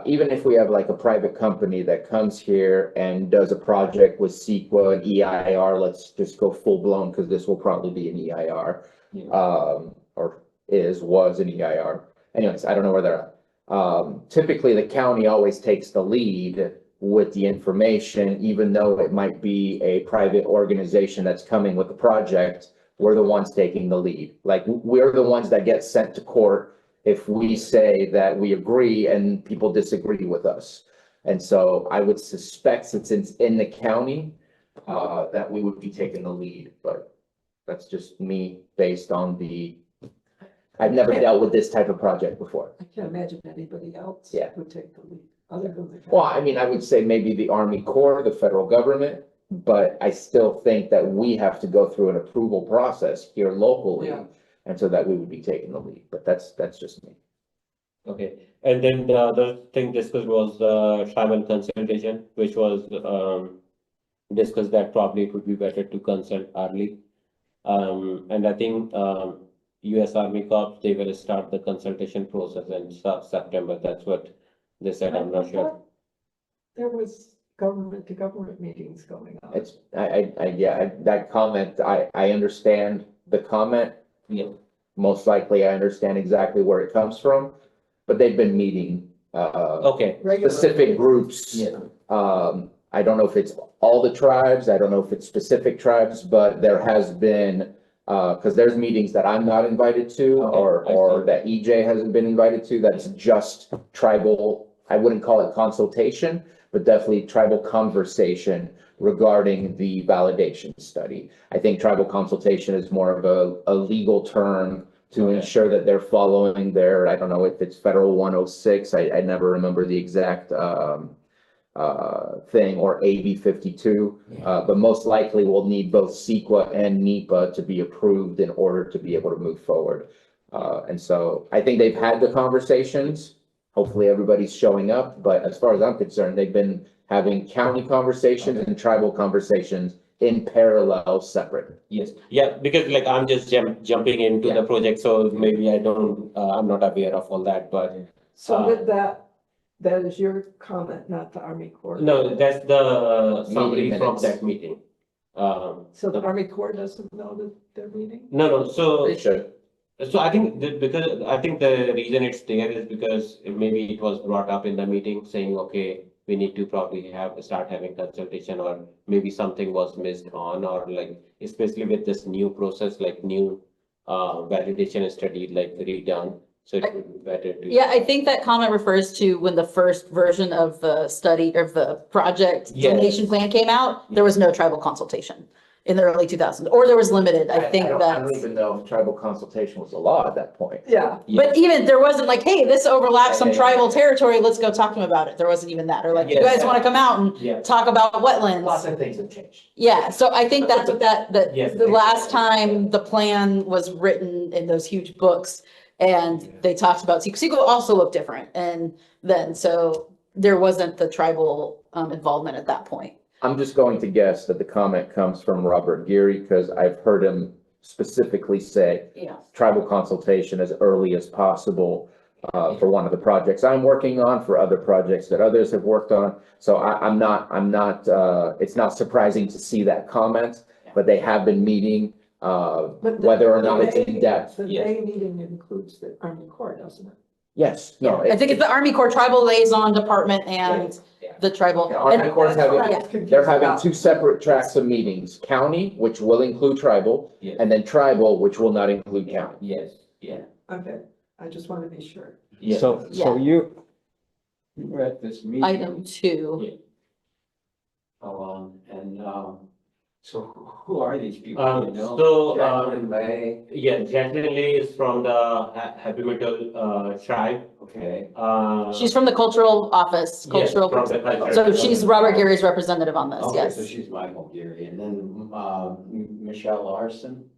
Speaker 1: even if we have like a private company that comes here and does a project with CEQA and EIR, let's just go full blown, because this will probably be an EIR. Or was an EIR. Anyways, I don't know where they're at. Typically, the county always takes the lead with the information, even though it might be a private organization that's coming with the project. We're the ones taking the lead. Like, we're the ones that get sent to court if we say that we agree and people disagree with us. And so I would suspect, since it's in the county, that we would be taking the lead, but that's just me based on I've never dealt with this type of project before.
Speaker 2: I can't imagine anybody else.
Speaker 1: Yeah.
Speaker 2: Would take the lead, other than the.
Speaker 1: Well, I mean, I would say maybe the Army Corps, the federal government, but I still think that we have to go through an approval process here locally.
Speaker 2: Yeah.
Speaker 1: And so that we would be taking the lead, but that's just me.
Speaker 5: Okay, and then the other thing discussed was tribal consultation, which was discussed that probably it would be better to consult early. And I think US Army Corps, they will start the consultation process in September. That's what they said. I'm not sure.
Speaker 2: There was government to government meetings going on.
Speaker 1: It's, that comment, I understand the comment.
Speaker 5: Yeah.
Speaker 1: Most likely, I understand exactly where it comes from, but they've been meeting,
Speaker 5: Okay.
Speaker 1: specific groups.
Speaker 5: Yeah.
Speaker 1: I don't know if it's all the tribes, I don't know if it's specific tribes, but there has been, because there's meetings that I'm not invited to,
Speaker 5: Okay, I
Speaker 1: or
Speaker 5: see.
Speaker 1: that EJ hasn't been invited to, that's just tribal, I wouldn't call it consultation, but definitely tribal conversation regarding the validation study. I think tribal consultation is more of a legal term to
Speaker 5: Okay.
Speaker 1: ensure that they're following their, I don't know if it's federal 106, I never remember the exact, thing, or AB 52. But most likely we'll need both CEQA and NEPA to be approved in order to be able to move forward. And so I think they've had the conversations. Hopefully everybody's showing up, but as far as I'm concerned, they've been having county conversations and tribal conversations in parallel, separate.
Speaker 5: Yes, yeah, because like I'm just jumping into the project, so maybe I don't, I'm not aware of all that, but
Speaker 2: So with that is your comment, not the Army Corps.
Speaker 5: no, that's the summary from
Speaker 1: minutes.
Speaker 5: that meeting.
Speaker 2: So the Army Corps doesn't know that they're meeting?
Speaker 5: No, so.
Speaker 1: They should.
Speaker 5: So I think because I think the reason it's there is because maybe it was brought up in the meeting saying, okay, we need to probably start having consultation, or maybe something was missed on, or like, especially with this new process, like new validation study, like redone. So it would be better to.
Speaker 4: Yeah, I think that comment refers to when the first version of the study or the project
Speaker 5: Yes.
Speaker 4: donation plan came out, there was no tribal consultation in the early 2000s, or there was limited. I think
Speaker 1: I don't
Speaker 4: that's,
Speaker 1: even know if tribal consultation was a law at that point.
Speaker 2: Yeah.
Speaker 4: but even there wasn't like, hey, this overlaps some
Speaker 1: Yeah.
Speaker 4: tribal territory, let's go talk to them about it. There wasn't even that. Or like, you
Speaker 5: Yes.
Speaker 4: guys want to come out and
Speaker 5: Yeah.
Speaker 4: talk about wetlands?
Speaker 7: Lots of things have changed.
Speaker 4: Yeah, so I think that's what that
Speaker 5: Yes.
Speaker 4: the last time the plan was written in those huge books and they talked about Sequel also looked different. And then, so there wasn't the tribal involvement at that point.
Speaker 1: I'm just going to guess that the comment comes from Robert Geary, because I've heard him specifically say
Speaker 4: Yeah.
Speaker 1: tribal consultation as early as possible for one of the projects I'm working on, for other projects that others have worked on. So I'm not, it's not surprising to see that comment, but they have been meeting,
Speaker 2: But
Speaker 1: whether or not it's
Speaker 2: the
Speaker 1: in
Speaker 2: May-
Speaker 1: depth.
Speaker 2: The
Speaker 5: Yes.
Speaker 2: May meeting includes the Army Corps, doesn't it?
Speaker 1: Yes, no.
Speaker 4: I think it's the Army Corps Tribal Liaison Department and
Speaker 5: Yeah.
Speaker 4: the tribal.
Speaker 1: Yeah, Army
Speaker 4: and-
Speaker 1: Corps is having,
Speaker 2: That's what I was
Speaker 4: Yeah.
Speaker 2: confused
Speaker 1: they're having
Speaker 2: about.
Speaker 1: two separate tracks of meetings, county, which will include tribal,
Speaker 5: Yes.
Speaker 1: and then tribal, which will not include county.
Speaker 5: Yes, yeah,
Speaker 2: Okay, I just want to be sure.
Speaker 5: yeah.
Speaker 6: So
Speaker 4: Yeah.
Speaker 6: you were at this meeting.
Speaker 4: Item 2.
Speaker 5: Yeah.
Speaker 6: So who are these people? You know?
Speaker 5: So,
Speaker 6: May.
Speaker 5: yeah, Jacqueline Lee is from the Happy Metal tribe.
Speaker 6: Okay.
Speaker 4: She's from the cultural office,
Speaker 5: Yes,
Speaker 4: cultural.
Speaker 5: from the cultural.
Speaker 4: So she's Robert Gary's representative on this,
Speaker 6: Okay, so
Speaker 4: yes.
Speaker 6: she's Michael Geary, and then, Michelle Larson.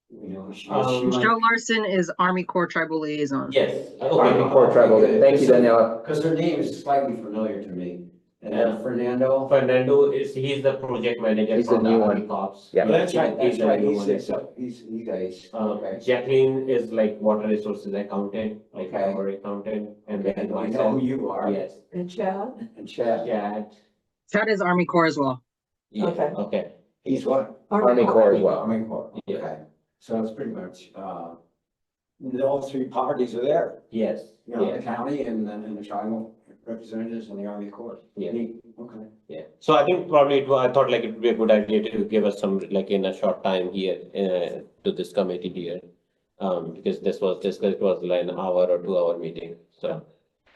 Speaker 6: You know, who she is. She might-
Speaker 3: Michelle Larson is Army Corps Tribal Liaison.
Speaker 5: Yes.
Speaker 1: Army Corps tribal, thank you, Daniela.
Speaker 6: Because her name is slightly familiar to me. And then Fernando.
Speaker 5: Fernando is, he's the project manager
Speaker 1: He's the
Speaker 5: from the
Speaker 1: new
Speaker 5: Army
Speaker 1: one.
Speaker 5: Corps.
Speaker 1: Yeah.
Speaker 6: That's right,
Speaker 5: He's
Speaker 6: that's
Speaker 5: the
Speaker 6: right.
Speaker 5: new
Speaker 6: He's,
Speaker 5: one.
Speaker 6: he's ace.
Speaker 5: Okay. Jacqueline is like water resources accountant, like
Speaker 6: Okay.
Speaker 5: our accountant, and then
Speaker 6: And I know who
Speaker 5: myself.
Speaker 6: you are.
Speaker 5: Yes,
Speaker 2: And Chad?
Speaker 6: And Chad.
Speaker 5: Chad.
Speaker 3: Chad is Army Corps as well.
Speaker 5: Yeah,
Speaker 2: Okay.
Speaker 5: okay,
Speaker 6: He's what?
Speaker 1: Army Corps as well.
Speaker 6: Army Corps.
Speaker 5: Yeah.
Speaker 6: Okay. So it's pretty much, all three parties are there.
Speaker 5: yes,
Speaker 6: You know, the
Speaker 5: yeah,
Speaker 6: county and the tribal representatives and the Army Corps.
Speaker 5: Yeah.
Speaker 6: Neat. Okay.
Speaker 5: yeah. So I think probably I thought like it would be a good idea to give us some, like in a short time here, to this committee here. Because this was discussed, it was like an hour or 2 hour meeting, so.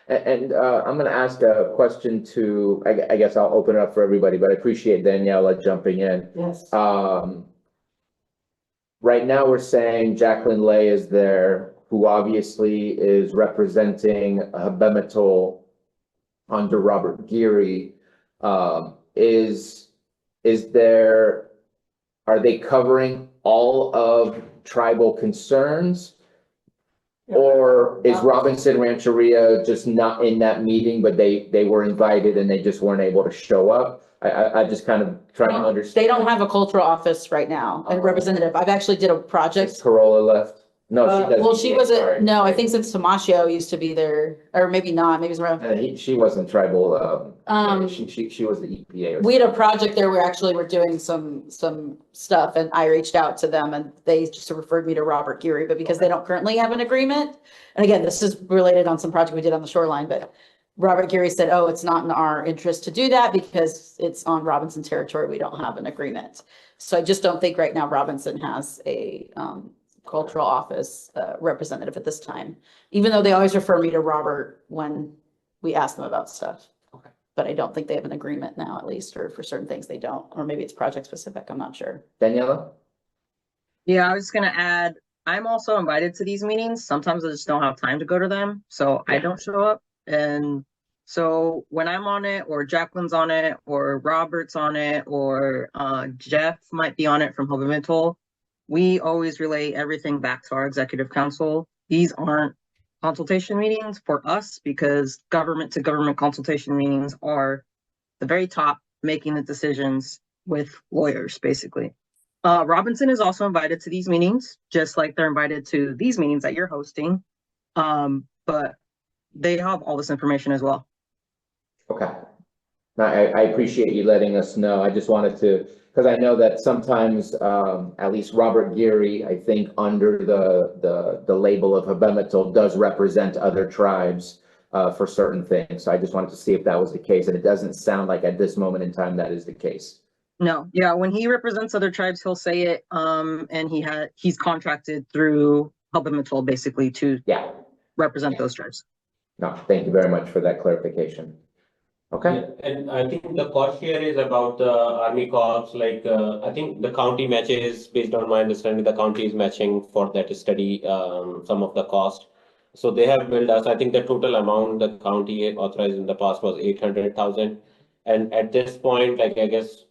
Speaker 1: And I'm gonna ask a question to, I guess I'll open it up for everybody, but I appreciate Daniela jumping in.
Speaker 2: Yes.
Speaker 1: Right now, we're saying Jacqueline Lay is there, who obviously is representing Habemetal under Robert Geary. Is there, are they covering all of tribal concerns? Or is Robinson Rancheria just not in that meeting, but they were invited and they just weren't able to show up? I just kind of trying to understand.
Speaker 4: They don't have a cultural office right now, a representative. I've actually did a project.
Speaker 1: Is Corolla left? No, she doesn't.
Speaker 4: Well, she was
Speaker 1: Sorry.
Speaker 4: no, I think since Tomasio used to be there, or maybe not, maybe it's around.
Speaker 1: She wasn't tribal,
Speaker 4: Um,
Speaker 1: she was the EPA. or
Speaker 4: We had a project there where actually we're doing some stuff and I reached out to them and they just referred me to Robert Geary, but because they don't currently have an agreement. And again, this is related on some project we did on the shoreline, but Robert Geary said, oh, it's not in our interest to do that because it's on Robinson territory. We don't have an agreement. So I just don't think right now Robinson has a cultural office representative at this time, even though they always refer me to Robert when we ask them about stuff.
Speaker 1: Okay.
Speaker 4: But I don't think they have an agreement now, at least, or for certain things they don't, or maybe it's project specific. I'm not sure.
Speaker 1: Daniela?
Speaker 3: Yeah, I was gonna add, I'm also invited to these meetings. Sometimes I just don't have time to go to them, so I don't show up. And so when I'm on it, or Jacqueline's on it, or Robert's on it, or Jeff might be on it from Hovimental, we always relay everything back to our executive council. These aren't consultation meetings for us because government to government consultation meetings are the very top making the decisions with lawyers, basically. Robinson is also invited to these meetings, just like they're invited to these meetings that you're hosting. But they have all this information as well.
Speaker 1: Okay. No, I appreciate you letting us know. I just wanted to, because I know that sometimes, at least Robert Geary, I think under the label of Habemetal does represent other tribes. for certain things. So I just wanted to see if that was the case, and it doesn't sound like at this moment in time that is the case.
Speaker 3: No, yeah, when he represents other tribes, he'll say it, and he's contracted through Hub and Atoll basically to
Speaker 1: Yeah,
Speaker 3: represent those tribes.
Speaker 1: no, thank you very much for that clarification. Okay,
Speaker 5: Yeah, and I think the cost share is about the Army Corps, like, I think the county matches, based on my understanding, the county is matching for that study, some of the cost. So they have billed us, I think the total amount the county authorized in the past was 800,000. And at this point, like, I guess,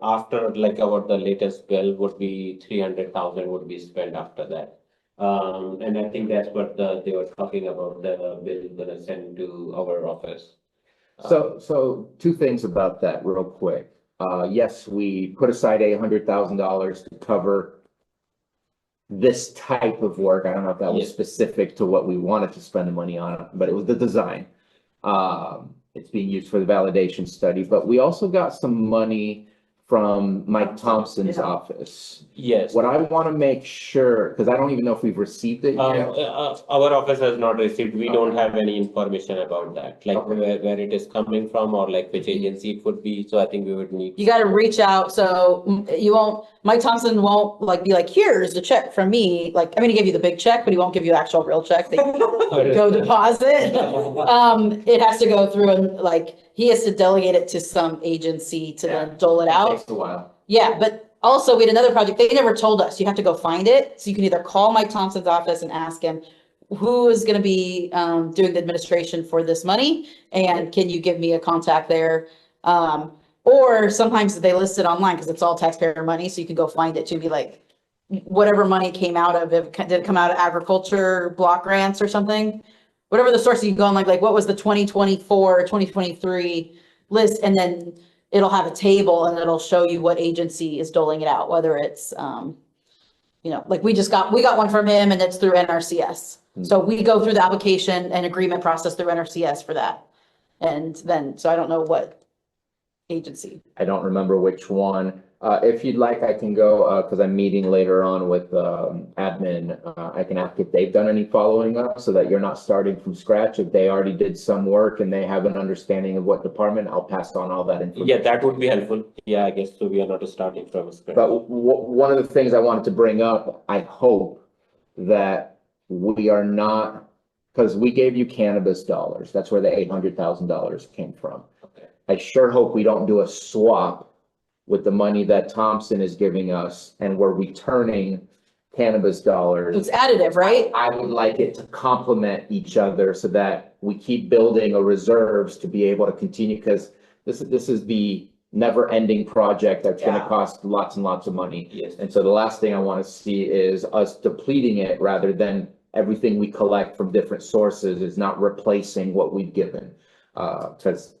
Speaker 5: after like the latest bill would be 300,000 would be spent after that. And I think that's what they were talking about, the bill gonna send to our office.
Speaker 1: so two things about that real quick. Yes, we put aside $800,000 to cover this type of work. I don't know if that was
Speaker 5: Yes.
Speaker 1: specific to what we wanted to spend the money on, but it was the design. It's being used for the validation study, but we also got some money from Mike Thompson's
Speaker 2: Yeah.
Speaker 1: office.
Speaker 5: Yes.
Speaker 1: What I want to make sure, because I don't even know if we've received it yet.
Speaker 5: Our office has not received, we don't have any information about that, like
Speaker 1: Okay.
Speaker 5: where it is coming from or like which agency it would be, so I think we would need.
Speaker 4: You gotta reach out, so you won't, Mike Thompson won't like be like, here's the check from me, like, I'm gonna give you the big check, but he won't give you actual real check that you go deposit. It has to go through and like, he has to delegate it to some agency to then dole it out.
Speaker 1: Takes a while.
Speaker 4: Yeah, but also we had another project, they never told us, you have to go find it, so you can either call Mike Thompson's office and ask him, who is gonna be doing the administration for this money, and can you give me a contact there? Or sometimes they list it online, because it's all taxpayer money, so you can go find it to be like, whatever money came out of it, did it come out of agriculture block grants or something? Whatever the source, you can go on like what was the 2024, 2023 list, and then it'll have a table and it'll show you what agency is doling it out, whether it's, like we got one from him and it's through NRCS. So we go through the application and agreement process through NRCS for that. And then, so I don't know what agency.
Speaker 1: I don't remember which one. If you'd like, I can go, because I'm meeting later on with admin. I can ask if they've done any following up so that you're not starting from scratch. If they already did some work and they have an understanding of what department, I'll pass on all that information.
Speaker 5: Yeah, that would be helpful, yeah, I guess, so we are not starting from scratch.
Speaker 1: But one of the things I wanted to bring up, I hope that we are not, because we gave you cannabis dollars. That's where the $800,000 came from.
Speaker 5: Okay.
Speaker 1: I sure hope we don't do a swap with the money that Thompson is giving us and we're returning cannabis dollars.
Speaker 4: It's additive, right?
Speaker 1: I would like it to complement each other so that we keep building a reserves to be able to continue, because this is the never-ending project that's gonna
Speaker 5: Yeah.
Speaker 1: cost lots and lots of money.
Speaker 5: Yes.
Speaker 1: And so the last thing I want to see is us depleting it rather than everything we collect from different sources is not replacing what we've given. Because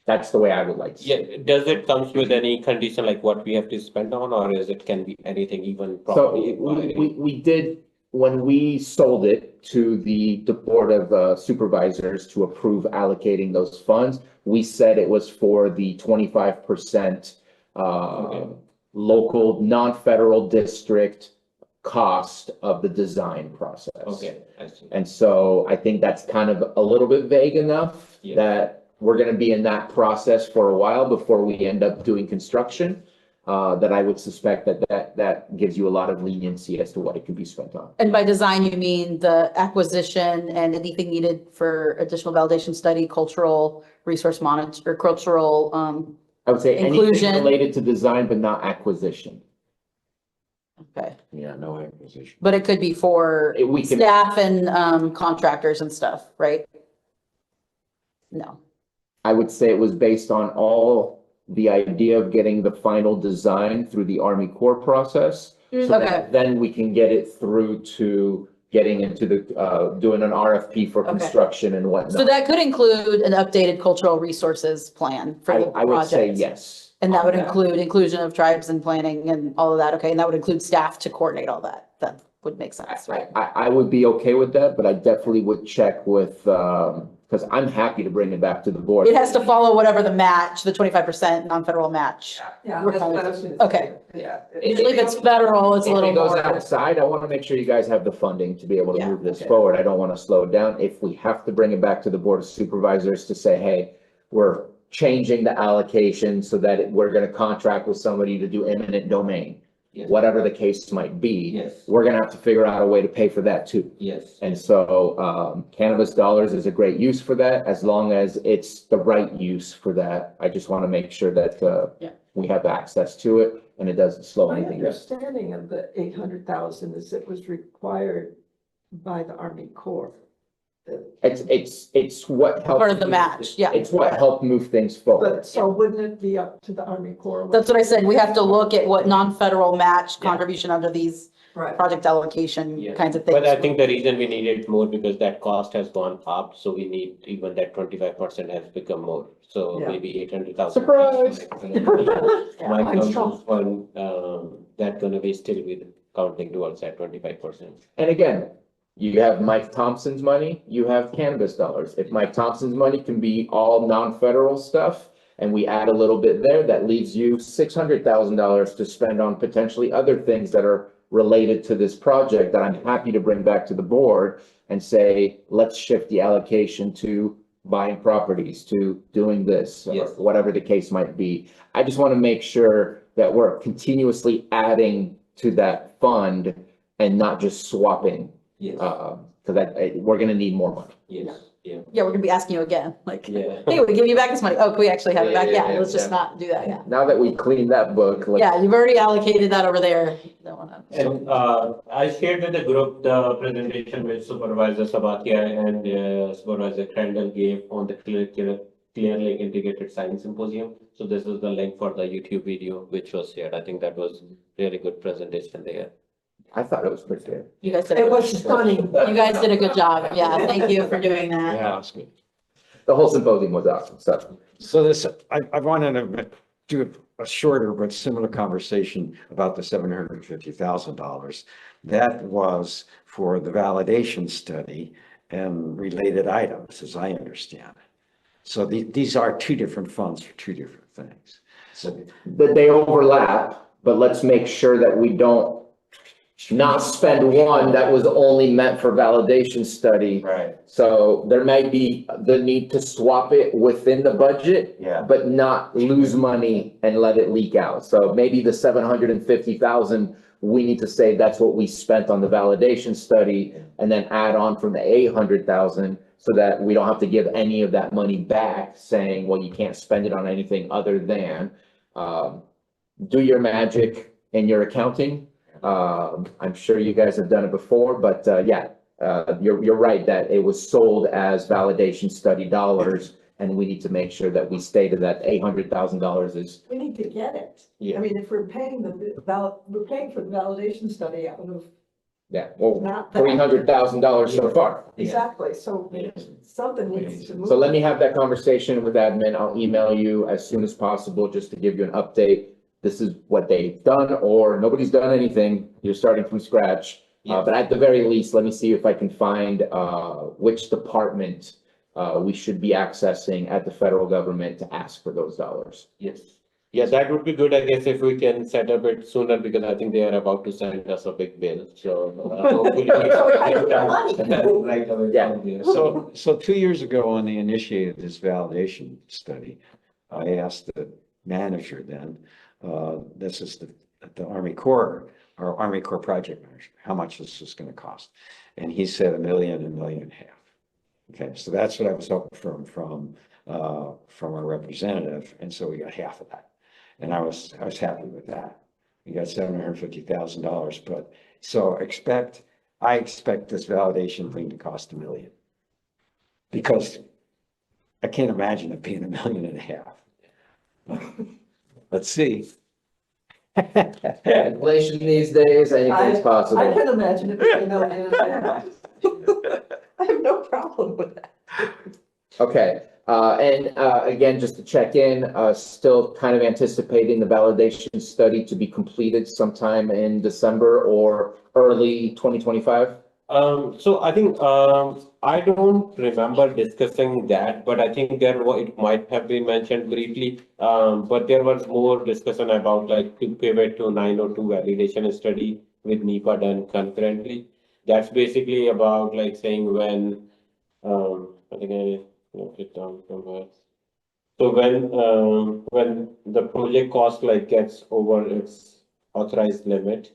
Speaker 1: that's the way I would like to see it.
Speaker 5: Yeah, does it comes with any condition like what we have to spend on, or is it can be anything, even
Speaker 1: So
Speaker 5: property?
Speaker 1: we did, when we sold it to the Board of Supervisors to approve allocating those funds, we said it was for the 25%
Speaker 5: Okay.
Speaker 1: local, non-federal district cost of the design process.
Speaker 5: Okay, I see.
Speaker 1: And so I think that's kind of a little bit vague enough
Speaker 5: Yeah.
Speaker 1: that we're gonna be in that process for a while before we end up doing construction. That I would suspect that gives you a lot of leniency as to what it could be spent on.
Speaker 4: And by design, you mean the acquisition and anything needed for additional validation study, cultural resource monitor, cultural,
Speaker 1: I would say anything
Speaker 4: Inclusion.
Speaker 1: related to design, but not acquisition.
Speaker 4: okay.
Speaker 6: Yeah, no acquisition.
Speaker 4: But it could be for
Speaker 1: We can,
Speaker 4: staff and, contractors and stuff, right? No.
Speaker 1: I would say it was based on all the idea of getting the final design through the Army Corps process. So
Speaker 4: Okay.
Speaker 1: that then we can get it through to getting into the, doing an RFP for
Speaker 4: Okay.
Speaker 1: construction and
Speaker 4: So
Speaker 1: whatnot.
Speaker 4: that could include an updated cultural resources plan for the
Speaker 1: I would say
Speaker 4: project.
Speaker 1: yes.
Speaker 4: And that
Speaker 1: on
Speaker 4: would include inclusion of tribes and planning and all of that, okay? And that would include staff to coordinate all that. That would make sense, right?
Speaker 1: I would be okay with that, but I definitely would check with, because I'm happy to bring it back to the board.
Speaker 4: It has to follow whatever the match, the 25% non-federal match.
Speaker 2: Yeah,
Speaker 4: We're
Speaker 2: that's
Speaker 4: fine
Speaker 2: what I
Speaker 4: with
Speaker 2: was
Speaker 4: it.
Speaker 2: gonna say.
Speaker 4: Okay.
Speaker 2: Yeah.
Speaker 4: Usually if it's federal, it's a
Speaker 1: If
Speaker 4: little
Speaker 1: it goes
Speaker 4: more.
Speaker 1: outside, I want to make sure you guys have the funding to be able to
Speaker 4: Yeah,
Speaker 1: move this
Speaker 2: okay.
Speaker 1: forward. I don't want to slow it down. If we have to bring it back to the Board of Supervisors to say, hey, we're changing the allocation so that we're going to contract with somebody to do eminent domain,
Speaker 5: Yes.
Speaker 1: whatever the case might be,
Speaker 5: Yes,
Speaker 1: we're going to have to figure out a way to pay for that too.
Speaker 5: yes.
Speaker 1: And so, cannabis dollars is a great use for that, as long as it's the right use for that. I just want to make sure that,
Speaker 4: Yeah.
Speaker 1: we have access to it and it doesn't slow
Speaker 2: My
Speaker 1: anything down.
Speaker 2: understanding of the 800,000 is it was required by the Army Corps.
Speaker 1: It's what helped.
Speaker 4: Part of the match, yeah.
Speaker 1: It's what helped move things forward.
Speaker 2: But so wouldn't it be up to the Army Corps?
Speaker 4: That's what I said. We have to look at what non-federal match
Speaker 5: Yeah.
Speaker 4: contribution under these
Speaker 2: Right.
Speaker 4: project allocation
Speaker 5: Yeah.
Speaker 4: kinds of things.
Speaker 5: But I think the reason we need it more because that cost has gone up, so we need even that 25% has become more. So
Speaker 2: Yeah.
Speaker 5: maybe 800,000.
Speaker 1: Surprise!
Speaker 5: My
Speaker 2: I'm
Speaker 5: council
Speaker 2: shocked.
Speaker 5: fund, that gonna be still with counting towards that 25%.
Speaker 1: And again, you have Mike Thompson's money, you have cannabis dollars. If Mike Thompson's money can be all non-federal stuff and we add a little bit there, that leaves you $600,000 to spend on potentially other things that are related to this project that I'm happy to bring back to the board and say, let's shift the allocation to buying properties, to doing this, or
Speaker 5: Yes.
Speaker 1: whatever the case might be. I just want to make sure that we're continuously adding to that fund and not just swapping.
Speaker 5: Yes,
Speaker 1: Because we're gonna need more money.
Speaker 5: yes, yeah,
Speaker 4: Yeah, we're gonna be asking you again, like,
Speaker 5: yeah.
Speaker 4: hey, we give you back this money. Oh, can we actually have it back?
Speaker 1: Yeah,
Speaker 4: Yeah, let's just
Speaker 1: yeah.
Speaker 4: not do that, yeah.
Speaker 1: Now that we cleaned that book,
Speaker 4: Yeah, you've already allocated that over there. Don't wanna.
Speaker 5: And I shared with the group the presentation which Supervisor Sabathia and Supervisor Crandall gave on the Clear Lake Integrated Science Symposium. So this is the link for the YouTube video which was shared. I think that was really good presentation there.
Speaker 1: I thought it was pretty good.
Speaker 4: You guys did.
Speaker 2: It was stunning.
Speaker 4: You guys did a good job. Yeah, thank you for doing that.
Speaker 6: Yeah, that's good.
Speaker 1: The whole symposium was awesome, so.
Speaker 6: So this, I wanted to do a shorter but similar conversation about the $750,000. That was for the validation study and related items, as I understand it. So these are two different funds for two different things. So
Speaker 1: That they overlap, but let's make sure that we don't not spend one that was only meant for validation study.
Speaker 6: Right.
Speaker 1: So there might be the need to swap it within the budget,
Speaker 6: Yeah.
Speaker 1: but not lose money and let it leak out. So maybe the 750,000, we need to say that's what we spent on the validation study and then add on from the 800,000 so that we don't have to give any of that money back saying, well, you can't spend it on anything other than, do your magic in your accounting. I'm sure you guys have done it before, but, you're right that it was sold as validation study dollars. And we need to make sure that we stay to that $800,000 is,
Speaker 2: We need to get it.
Speaker 1: Yeah.
Speaker 2: I mean, if we're paying we're paying for the validation study out of
Speaker 1: well,
Speaker 2: not that.
Speaker 1: $300,000 so far.
Speaker 2: Exactly, so
Speaker 5: Yeah.
Speaker 2: something needs to move.
Speaker 1: So let me have that conversation with admin. I'll email you as soon as possible, just to give you an update. This is what they've done, or nobody's done anything. You're starting from scratch. But at the very least, let me see if I can find, which department, we should be accessing at the federal government to ask for those dollars.
Speaker 5: Yes. Yeah, that would be good, I guess, if we can set up it sooner, because I think they are about to send us a big bill, so hopefully. Right away
Speaker 1: Yeah.
Speaker 5: from there.
Speaker 6: So 2 years ago, when they initiated this validation study, I asked the manager then, this is the Army Corps, our Army Corps project manager, how much this is gonna cost? And he said $1 million, $1.5 million. Okay, so that's what I was hoping from our representative, and so we got half of that. And I was happy with that. We got $750,000, but so I expect this validation thing to cost $1 million. Because I can't imagine it being $1.5 million. Let's see.
Speaker 1: Inflation these days, anything's
Speaker 2: I
Speaker 1: possible.
Speaker 2: can imagine it being $1.5 million. I have no problem with that.
Speaker 1: Okay, and again, just to check in, still kind of anticipating the validation study to be completed sometime in December or early 2025?
Speaker 5: So I think, I don't remember discussing that, but I think it might have been mentioned briefly. But there was more discussion about like to pivot to 902 validation study with NEPA done concurrently. That's basically about like saying I think I wrote it down somewhere. So when the project cost like gets over its authorized limit,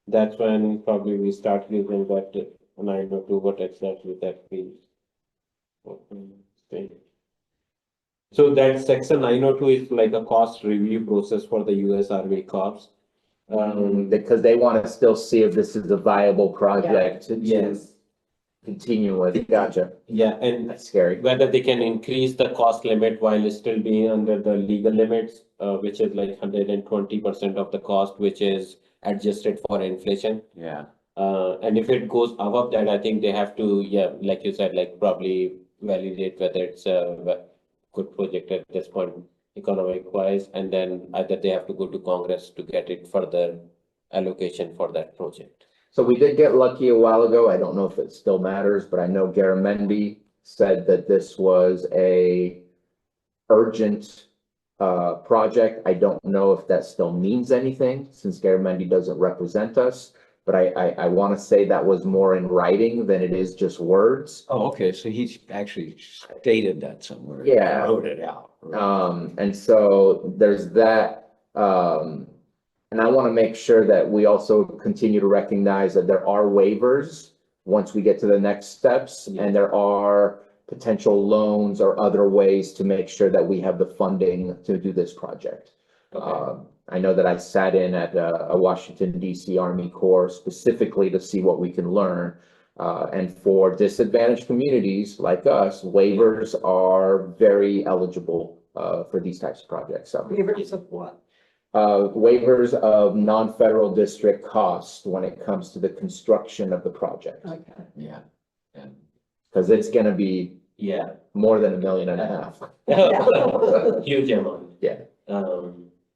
Speaker 5: that's when probably we start using that 902, what exactly that means. Okay. So that section 902 is like a cost review process for the US Army Corps.
Speaker 1: Because they want to still see if this is a viable project to
Speaker 5: Yes.
Speaker 1: continue with. Gotcha.
Speaker 5: Yeah, and
Speaker 1: That's scary.
Speaker 5: whether they can increase the cost limit while still being under the legal limits, which is like 120% of the cost, which is adjusted for inflation.
Speaker 6: Yeah.
Speaker 5: And if it goes above that, I think they have to, yeah, like you said, like probably validate whether it's a good project at this point, economic wise, and then either they have to go to Congress to get it further allocation for that project.
Speaker 1: So we did get lucky a while ago. I don't know if it still matters, but I know Garamendi said that this was a urgent project. I don't know if that still means anything since Garamendi doesn't represent us. But I want to say that was more in writing than it is just words.
Speaker 6: Oh, okay, so he's actually stated that somewhere.
Speaker 1: Yeah.
Speaker 6: Wrote it out.
Speaker 1: And so there's that. And I want to make sure that we also continue to recognize that there are waivers once we get to the next steps, and there are potential loans or other ways to make sure that we have the funding to do this project. I know that I sat in at a Washington DC Army Corps specifically to see what we can learn. And for disadvantaged communities like us, waivers are very eligible for these types of projects. So
Speaker 2: Waivers of what?
Speaker 1: waivers of non-federal district costs when it comes to the construction of the project.
Speaker 2: Okay.
Speaker 6: Yeah.
Speaker 1: Because it's gonna be
Speaker 5: Yeah.
Speaker 1: more than $1.5 million.
Speaker 5: Huge amount.
Speaker 1: Yeah.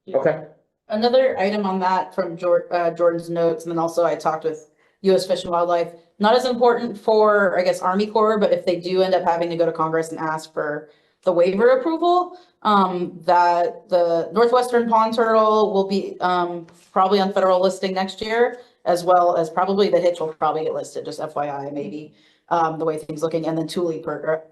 Speaker 5: Yeah.
Speaker 1: Okay,
Speaker 4: Another item on that from Jordan's notes, and then also I talked with US Fish and Wildlife, not as important for, I guess, Army Corps, but if they do end up having to go to Congress and ask for the waiver approval, that the Northwestern Pond Turtle will be, probably on federal listing next year, as well as probably the Hitch will probably get listed, just FYI, maybe, the way things looking, and then Thule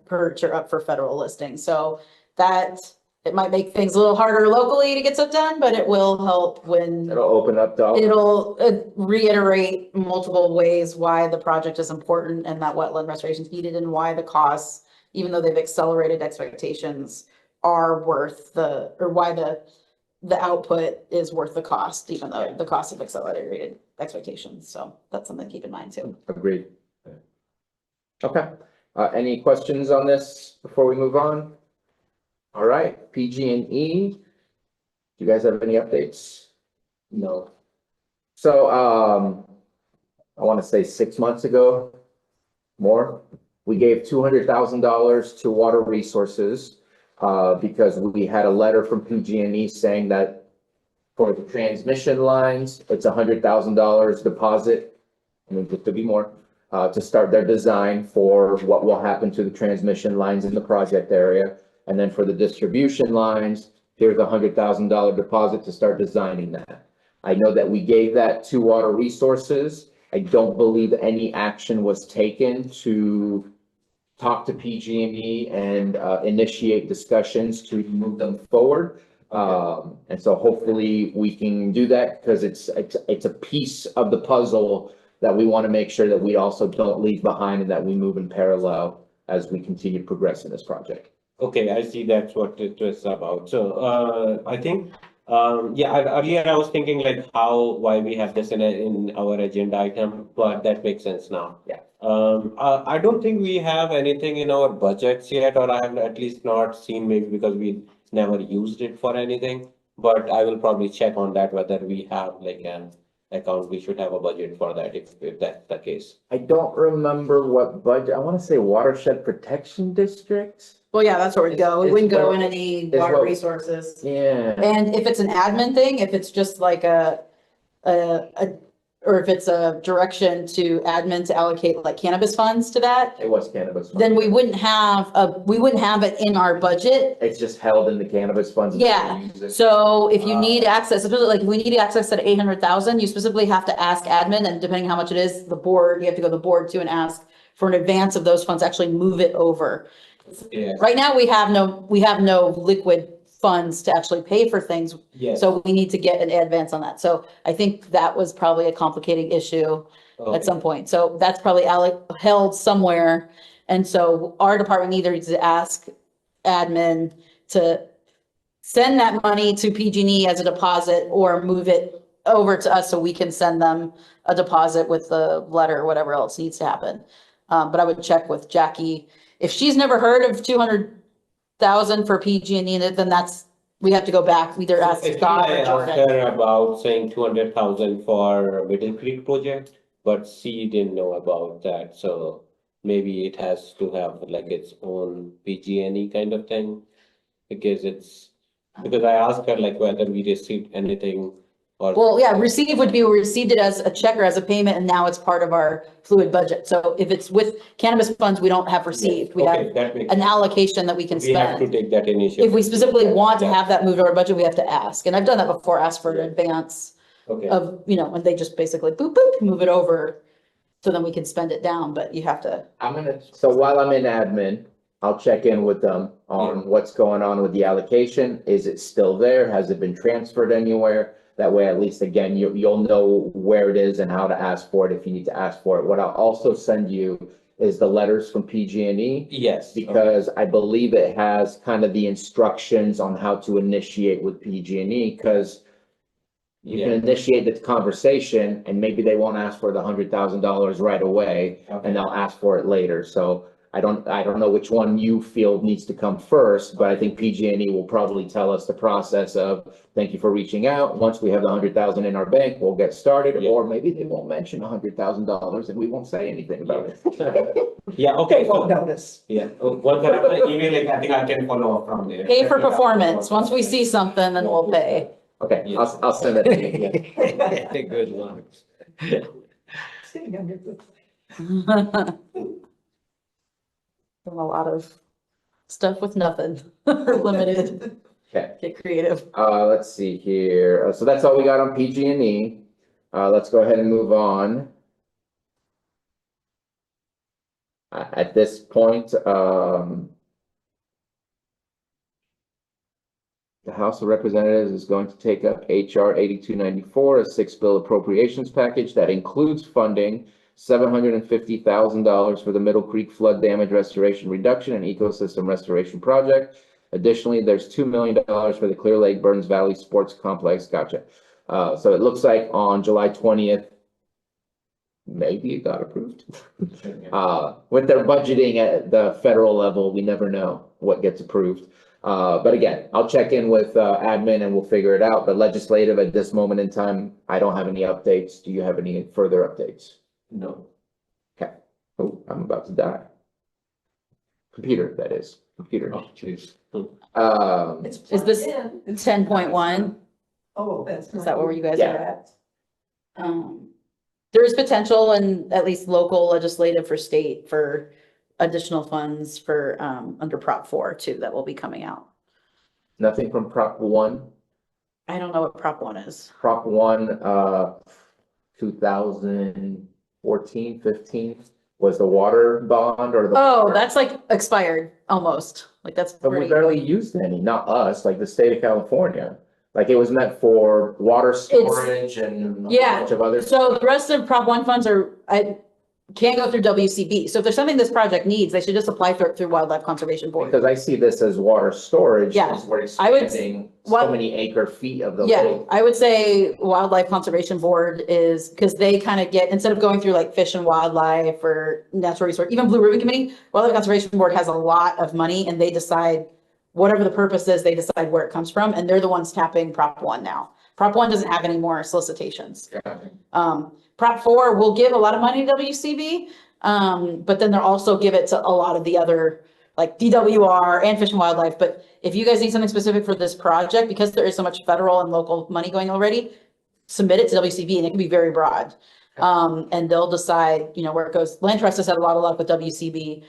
Speaker 4: Perch are up for federal listing. So that, it might make things a little harder locally to get stuff done, but it will help when
Speaker 1: it'll open up the.
Speaker 4: it'll reiterate multiple ways why the project is important and that wetland restoration is needed, and why the costs, even though they've accelerated expectations, are worth or why the output is worth the cost, even though the cost of accelerated expectations. So that's something to keep in mind too.
Speaker 1: Agreed. Okay, any questions on this before we move on? All right, PG&E. Do you guys have any updates? No. So, I want to say 6 months ago, more, we gave $200,000 to Water Resources, because we had a letter from PG&E saying that for the transmission lines, it's $100,000 deposit, I mean, it could be more, to start their design for what will happen to the transmission lines in the project area. And then for the distribution lines, here's a $100,000 deposit to start designing that. I know that we gave that to Water Resources. I don't believe any action was taken to talk to PG&E and initiate discussions to move them forward. And so hopefully we can do that, because it's a piece of the puzzle that we want to make sure that we also don't leave behind, and that we move in parallel as we continue to progress in this project.
Speaker 5: Okay, I see that's what it was about. So, I think, earlier I was thinking like why we have this in our agenda item, but that makes sense now.
Speaker 1: Yeah.
Speaker 5: I don't think we have anything in our budgets yet, or I have at least not seen, maybe because we never used it for anything. But I will probably check on that, whether we have like an account, we should have a budget for that if that's the case.
Speaker 1: I don't remember what budget, I want to say Watershed Protection District.
Speaker 4: Well, yeah, that's where we'd go. We
Speaker 1: It's
Speaker 4: wouldn't go
Speaker 1: where-
Speaker 4: in any
Speaker 1: it's
Speaker 4: water
Speaker 1: what-
Speaker 4: resources.
Speaker 1: Yeah.
Speaker 4: And if it's an admin thing, if it's just like a or if it's a direction to admin to allocate like cannabis funds to that,
Speaker 1: It was cannabis.
Speaker 4: then we
Speaker 1: funds.
Speaker 4: wouldn't have it in our budget.
Speaker 1: It's just held in the cannabis funds. until
Speaker 4: Yeah,
Speaker 1: we use it.
Speaker 4: so if you need access, especially like if we need access to 800,000, you specifically have to ask admin, and depending how much it is, the board, you have to go to the board too and ask for an advance of those funds, actually move it over.
Speaker 5: Yeah,
Speaker 4: Right now, we have no liquid funds to actually pay for things,
Speaker 5: yes.
Speaker 4: so we need to get an advance on that. So I think that was probably a complicating issue
Speaker 5: Okay.
Speaker 4: at some point. So that's probably held somewhere. And so our department either needs to ask admin to send that money to PG&E as a deposit or move it over to us so we can send them a deposit with the letter or whatever else needs to happen. But I would check with Jackie. If she's never heard of 200,000 for PG&E, then we have to go back, either ask
Speaker 5: Actually,
Speaker 4: Scott
Speaker 5: I
Speaker 4: or
Speaker 5: asked
Speaker 4: Jordan.
Speaker 5: her about saying 200,000 for Middle Creek project, but she didn't know about that, so maybe it has to have like its own PG&E kind of thing. Because I asked her like whether we received anything or.
Speaker 4: Well, yeah, receive would be, we received it as a check or as a payment, and now it's part of our fluid budget. So if it's with cannabis funds, we don't have received, we
Speaker 5: Okay,
Speaker 4: have
Speaker 5: that makes.
Speaker 4: an allocation that we can
Speaker 5: We have to
Speaker 4: spend.
Speaker 5: take that initiative.
Speaker 4: If we specifically want to have that moved over budget, we have to ask, and I've done that before, ask for an advance
Speaker 5: Okay,
Speaker 4: of, and they just basically boop, boop, move it over. So then we can spend it down, but you have to,
Speaker 1: So while I'm in admin, I'll check in with them on what's going on with the allocation. Is it still there? Has it been transferred anywhere? That way, at least again, you'll know where it is and how to ask for it if you need to ask for it. What I'll also send you is the letters from PG&E.
Speaker 5: yes.
Speaker 1: Because I believe it has kind of the instructions on how to initiate with PG&E, because you can
Speaker 5: Yeah.
Speaker 1: initiate the conversation and maybe they won't ask for the $100,000 right away
Speaker 5: Okay.
Speaker 1: and they'll ask for it later. So I don't know which one you feel needs to come first, but I think PG&E will probably tell us the process of, thank you for reaching out. Once we have the 100,000 in our bank, we'll get started,
Speaker 5: Yeah.
Speaker 1: or maybe they won't mention $100,000 and we won't say anything about it.
Speaker 5: Yeah, okay, so,
Speaker 2: Notice.
Speaker 5: yeah, once I have the email, I think I can follow up from there.
Speaker 4: pay for performance. Once we see something, then we'll pay.
Speaker 1: Okay,
Speaker 5: Yes.
Speaker 1: I'll send it to you.
Speaker 6: Good luck.
Speaker 4: A lot of stuff with nothing, or limited,
Speaker 1: Okay.
Speaker 4: get creative.
Speaker 1: Let's see here. So that's all we got on PG&E. Let's go ahead and move on. At this point, the House of Representatives is going to take up HR 8294, a six-bill appropriations package that includes funding $750,000 for the Middle Creek Flood Damage Restoration Reduction and Ecosystem Restoration Project. Additionally, there's $2 million for the Clear Lake Burns Valley Sports Complex. Gotcha. So it looks like on July 20th, maybe it got approved. With their budgeting at the federal level, we never know what gets approved. But again, I'll check in with admin and we'll figure it out. But legislative at this moment in time, I don't have any updates. Do you have any further updates?
Speaker 5: No.
Speaker 1: Oh, I'm about to die. Computer, that is, computer.
Speaker 5: Oh, jeez.
Speaker 4: Is this 10.1?
Speaker 2: Oh, that's.
Speaker 4: Is that where you guys
Speaker 1: Yeah.
Speaker 4: are at? There is potential in at least local legislative for state for additional funds for, under Prop 4 too, that will be coming out.
Speaker 1: Nothing from Prop 1.
Speaker 4: I don't know what Prop 1 is.
Speaker 1: Prop 1, 2014, 15 was the water bond or the.
Speaker 4: Oh, that's like expired, almost, like that's
Speaker 1: But we
Speaker 4: pretty.
Speaker 1: barely used any, not us, like the state of California. Like it was meant for water storage and a
Speaker 4: Yeah.
Speaker 1: bunch of other.
Speaker 4: So the rest of Prop 1 funds can't go through WCB. So if there's something this project needs, they should just apply for it through Wildlife Conservation Board.
Speaker 1: Because I see this as water storage.
Speaker 4: Yeah.
Speaker 1: because We're
Speaker 4: I would-
Speaker 1: expanding so
Speaker 4: what-
Speaker 1: many acre feet of the
Speaker 4: Yeah,
Speaker 1: lake.
Speaker 4: I would say Wildlife Conservation Board is, because they kind of get, instead of going through like Fish and Wildlife or Natural Resource, even Blue Ribbon Committee, Wildlife Conservation Board has a lot of money and they decide, whatever the purpose is, they decide where it comes from, and they're the ones tapping Prop 1 now. Prop 1 doesn't have any more solicitations. Prop 4 will give a lot of money to WCB, but then they'll also give it to a lot of the other, like DWR and Fish and Wildlife. But if you guys need something specific for this project, because there is so much federal and local money going already, submit it to WCB and it can be very broad. And they'll decide, you know, where it goes. Land Trust has had a lot of luck with WCB.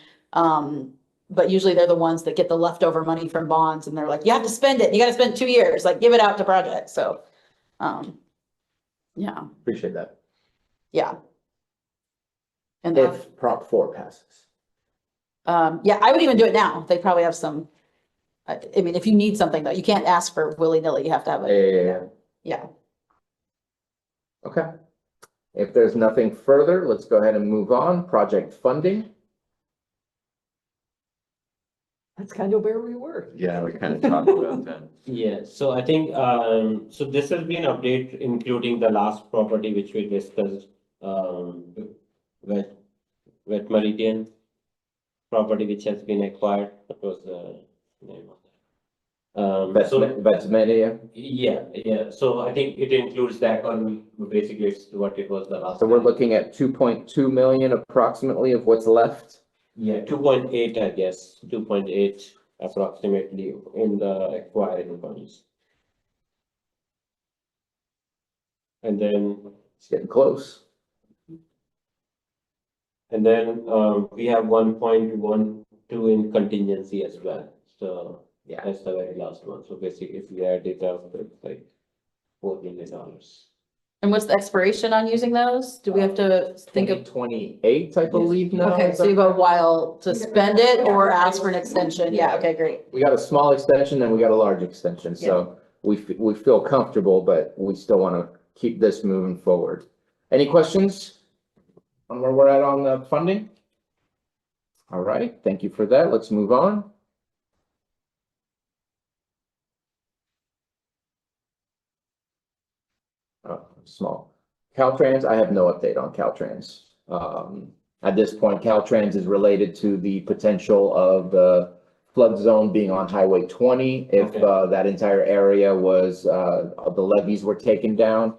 Speaker 4: But usually they're the ones that get the leftover money from bonds and they're like, you have to spend it. You got to spend 2 years, like give it out to projects. So, yeah,
Speaker 1: Appreciate that.
Speaker 4: yeah. And that,
Speaker 1: If Prop 4 passes.
Speaker 4: yeah, I would even do it now. They probably have some, I mean, if you need something though, you can't ask for willy-nilly. You have to have it.
Speaker 1: Yeah.
Speaker 4: Yeah.
Speaker 1: Okay. If there's nothing further, let's go ahead and move on. Project funding.
Speaker 2: That's kind of where we were.
Speaker 6: Yeah, we kind of talked about that.
Speaker 5: Yeah, so I think, so this has been update, including the last property which we discussed, West Meridian property which has been acquired. That was the name of that.
Speaker 1: That's media.
Speaker 5: Yeah, so I think it includes that one, basically it's what it was the last.
Speaker 1: So we're
Speaker 5: time.
Speaker 1: looking at 2.2 million approximately of what's left.
Speaker 5: Yeah, 2.8, I guess, 2.8 approximately in the acquiring funds. And then,
Speaker 1: It's getting close.
Speaker 5: and then, we have 1.12 in contingency as well, so
Speaker 1: Yeah.
Speaker 5: that's the very last one, so basically if we add it up, it's like $4 million.
Speaker 4: And what's the expiration on using those? Do we have to think of,
Speaker 1: 28, I believe now.
Speaker 4: okay, so you have a while to spend it or ask for an extension? Yeah, okay, great.
Speaker 1: We got a small extension and we got a large extension, so we feel comfortable, but we still want to keep this moving forward. Any questions on where we're at on the funding? All right, thank you for that. Let's move on. Small. Caltrans, I have no update on Caltrans. At this point, Caltrans is related to the potential of the flood zone being on Highway 20. If,
Speaker 5: Okay.
Speaker 1: that entire area was, the levees were taken down.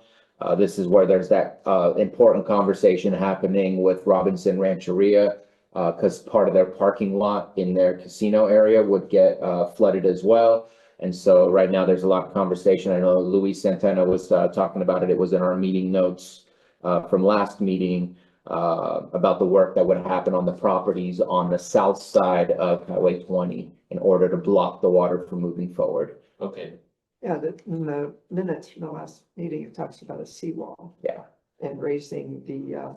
Speaker 1: This is where there's that, important conversation happening with Robinson Rancheria. Cause part of their parking lot in their casino area would get, flooded as well. And so right now there's a lot of conversation. I know Luis Santana was talking about it. It was in our meeting notes from last meeting about the work that would happen on the properties on the south side of Highway 20 in order to block the water from moving forward.
Speaker 5: Okay,
Speaker 2: Yeah, in the minutes from the last meeting, it talks about a seawall.
Speaker 1: Yeah.
Speaker 2: And raising the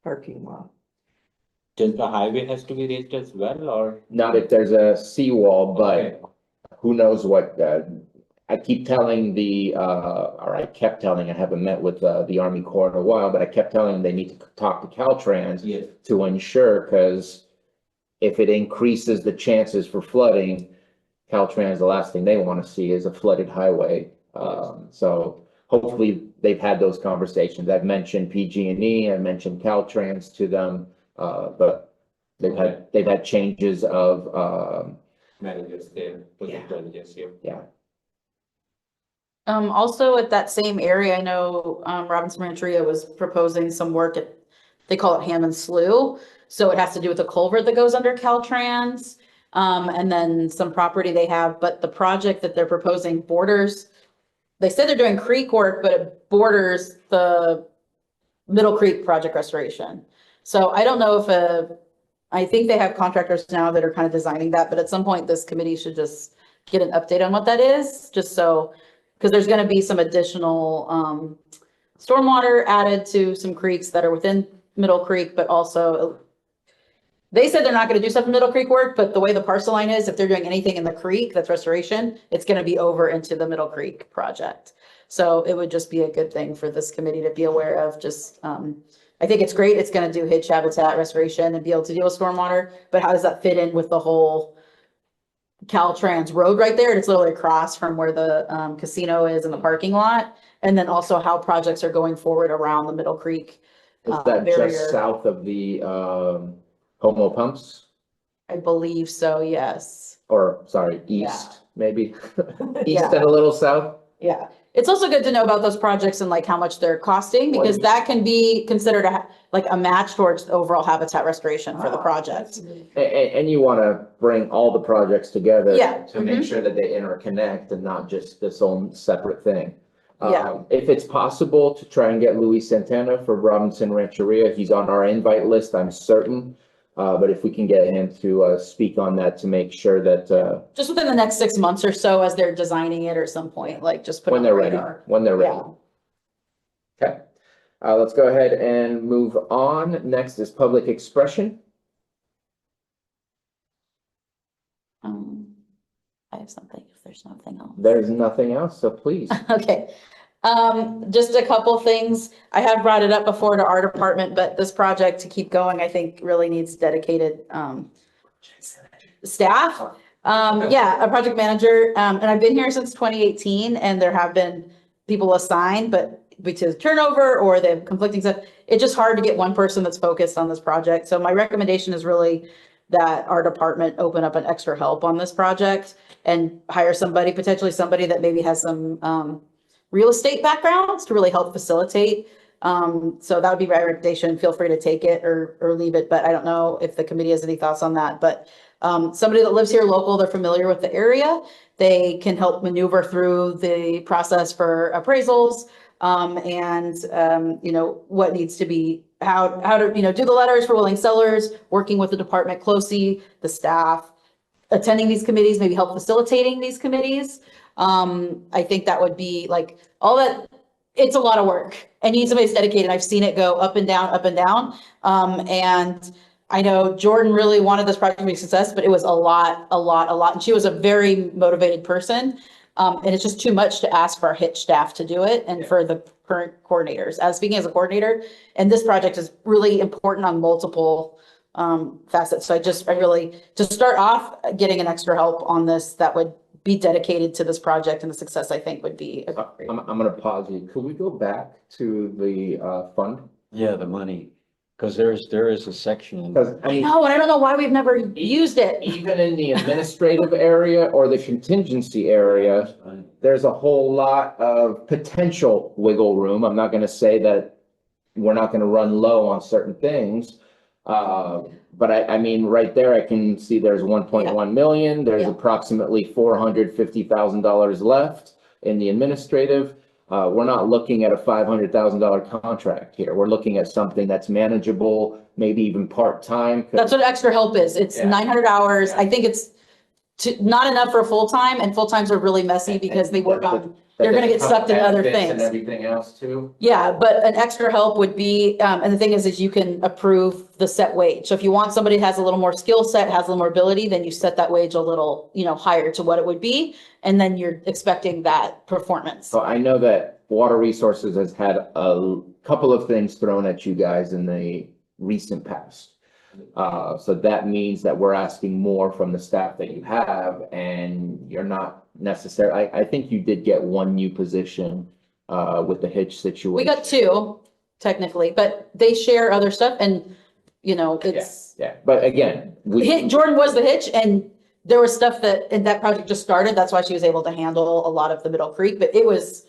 Speaker 2: parking lot.
Speaker 5: does the highway has to be raised as well, or?
Speaker 1: Not if there's a seawall,
Speaker 5: Okay.
Speaker 1: but who knows what, I keep telling or I kept telling, I haven't met with the Army Corps in a while, but I kept telling them they need to talk to Caltrans
Speaker 5: Yes.
Speaker 1: to ensure, because if it increases the chances for flooding, Caltrans, the last thing they want to see is a flooded highway. So hopefully they've had those conversations. I've mentioned PG&E, I mentioned Caltrans to them, but they've had changes of,
Speaker 5: Managers there, project managers here.
Speaker 4: Also at that same area, I know, Robinson Rancheria was proposing some work at, they call it Hammond Slough. So it has to do with the culvert that goes under Caltrans. And then some property they have, but the project that they're proposing borders, they said they're doing creek work, but it borders the Middle Creek project restoration. So I don't know if I think they have contractors now that are kind of designing that, but at some point this committee should just get an update on what that is, just so, because there's going to be some additional stormwater added to some creeks that are within Middle Creek, but also they said they're not going to do stuff in Middle Creek work, but the way the parcel line is, if they're doing anything in the creek that's restoration, it's going to be over into the Middle Creek project. So it would just be a good thing for this committee to be aware of. Just, I think it's great. It's going to do hitch habitat restoration and be able to deal with stormwater, but how does that fit in with the whole Caltrans road right there? It's literally across from where the casino is in the parking lot. And then also how projects are going forward around the Middle Creek.
Speaker 1: is that
Speaker 4: barrier.
Speaker 1: just south of the, Homo pumps?
Speaker 4: I believe so, yes.
Speaker 1: Or, sorry,
Speaker 4: Yeah.
Speaker 1: east, maybe? East
Speaker 4: Yeah.
Speaker 1: and a little south?
Speaker 4: Yeah, it's also good to know about those projects and like how much they're costing, because that can be considered like a match towards the overall habitat restoration for the project.
Speaker 1: And you want to bring all the projects together.
Speaker 4: Yeah,
Speaker 1: To make sure that they interconnect and not just this own separate thing.
Speaker 4: Yeah.
Speaker 1: If it's possible to try and get Luis Santana for Robinson Rancheria, he's on our invite list, I'm certain. But if we can get him to, speak on that to make sure that,
Speaker 4: Just within the next 6 months or so, as they're designing it or some point, like just put it
Speaker 1: when
Speaker 4: on the
Speaker 1: they're ready,
Speaker 4: radar.
Speaker 1: when they're ready.
Speaker 4: Yeah.
Speaker 1: Okay, let's go ahead and move on. Next is public expression.
Speaker 4: I have something if there's nothing else.
Speaker 1: There's nothing else, so please.
Speaker 4: Okay, just a couple things. I have brought it up before to our department, but this project to keep going, I think really needs dedicated, staff. Yeah, a project manager, and I've been here since 2018 and there have been people assigned, but because turnover or they have conflicting stuff, it's just hard to get one person that's focused on this project. So my recommendation is really that our department open up an extra help on this project and hire somebody, potentially somebody that maybe has some real estate backgrounds to really help facilitate. So that would be my recommendation. Feel free to take it or leave it, but I don't know if the committee has any thoughts on that. But somebody that lives here local, they're familiar with the area. They can help maneuver through the process for appraisals and you know, what needs to be, how to, you know, do the letters for willing sellers, working with the department closely, the staff, attending these committees, maybe help facilitating these committees. I think that would be like all that. It's a lot of work. I need somebody who's dedicated. I've seen it go up and down, up and down. And I know Jordan really wanted this project to be a success, but it was a lot. And she was a very motivated person. And it's just too much to ask for our Hitch staff to do it and for the current coordinators. Speaking as a coordinator, and this project is really important on multiple facets. So I really, to start off, getting an extra help on this that would be dedicated to this project and the success, I think would be.
Speaker 1: I'm gonna pause you. Could we go back to the, fund?
Speaker 6: Yeah, the money, because there is a section.
Speaker 1: Because I mean,
Speaker 4: No, and I don't know why we've never used it.
Speaker 1: even in the administrative area or the contingency area, there's a whole lot of potential wiggle room. I'm not gonna say that we're not gonna run low on certain things. But I mean, right there, I can see there's 1.1 million, there's
Speaker 4: Yeah.
Speaker 1: approximately $450,000 left in the administrative. We're not looking at a $500,000 contract here. We're looking at something that's manageable, maybe even part-time.
Speaker 4: That's what extra help is. It's
Speaker 1: Yeah.
Speaker 4: 900 hours. I think it's not enough for full-time, and full-times are really messy because they work on, they're gonna get sucked into other
Speaker 1: Benefits
Speaker 4: things.
Speaker 1: And everything else too.
Speaker 4: Yeah, but an extra help would be, and the thing is you can approve the set wage. So if you want somebody who has a little more skill set, has a little more ability, then you set that wage a little, you know, higher to what it would be. And then you're expecting that performance.
Speaker 1: So I know that Water Resources has had a couple of things thrown at you guys in the recent past. So that means that we're asking more from the staff that you have, and you're not necessarily, I think you did get one new position with the Hitch situation.
Speaker 4: We got two technically, but they share other stuff and, you know, it's.
Speaker 1: Yeah, but again,
Speaker 4: Jordan was the Hitch and there was stuff and that project just started. That's why she was able to handle a lot of the Middle Creek, but it was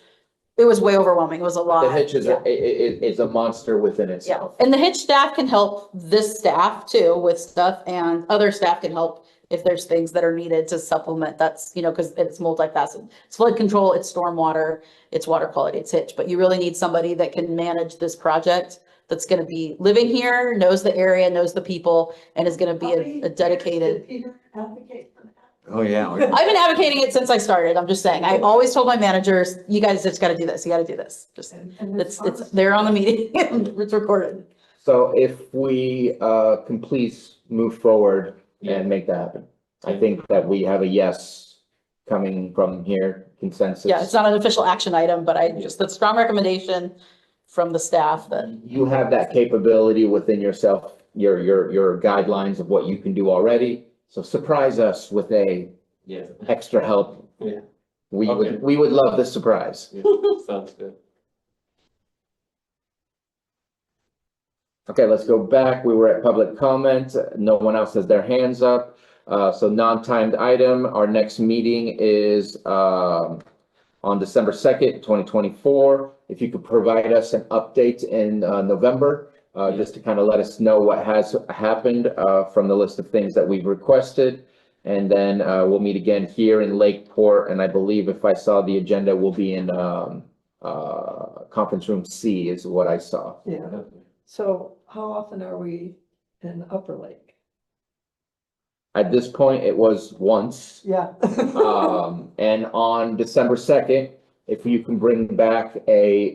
Speaker 4: way overwhelming. It was a lot.
Speaker 1: the Hitch is
Speaker 4: Yeah.
Speaker 1: is a monster within
Speaker 4: Yeah,
Speaker 1: itself.
Speaker 4: and the Hitch staff can help this staff too with stuff, and other staff can help if there's things that are needed to supplement. That's, you know, because it's multifaceted. It's flood control, it's stormwater, it's water quality, it's Hitch, but you really need somebody that can manage this project, that's gonna be living here, knows the area, knows the people, and is gonna be a dedicated.
Speaker 2: Peter advocate for that?
Speaker 6: Oh, yeah.
Speaker 4: I've been advocating it since I started. I'm just saying, I always told my managers, you guys just gotta do this, you gotta do this. Just,
Speaker 2: And
Speaker 4: it's there on the meeting, it's recorded.
Speaker 1: So if we can please move forward and make that happen. I think that we have a yes coming from here, consensus.
Speaker 4: Yeah, it's not an official action item, but that's a strong recommendation from the staff that,
Speaker 1: You have that capability within yourself, your guidelines of what you can do already. So surprise us with a
Speaker 5: Yeah.
Speaker 1: extra help.
Speaker 5: Yeah.
Speaker 1: We
Speaker 5: Okay.
Speaker 1: we would love the surprise.
Speaker 5: Sounds good.
Speaker 1: Okay, let's go back. We were at public comment. No one else has their hands up. So non-timed item, our next meeting is on December 2nd, 2024. If you could provide us an update in November, just to kind of let us know what has happened from the list of things that we've requested. And then we'll meet again here in Lakeport. And I believe if I saw the agenda, we'll be in conference room C is what I saw.
Speaker 2: Yeah. So how often are we in Upper Lake?
Speaker 1: At this point, it was once.
Speaker 2: Yeah.
Speaker 1: And on December 2nd, if you can bring back a,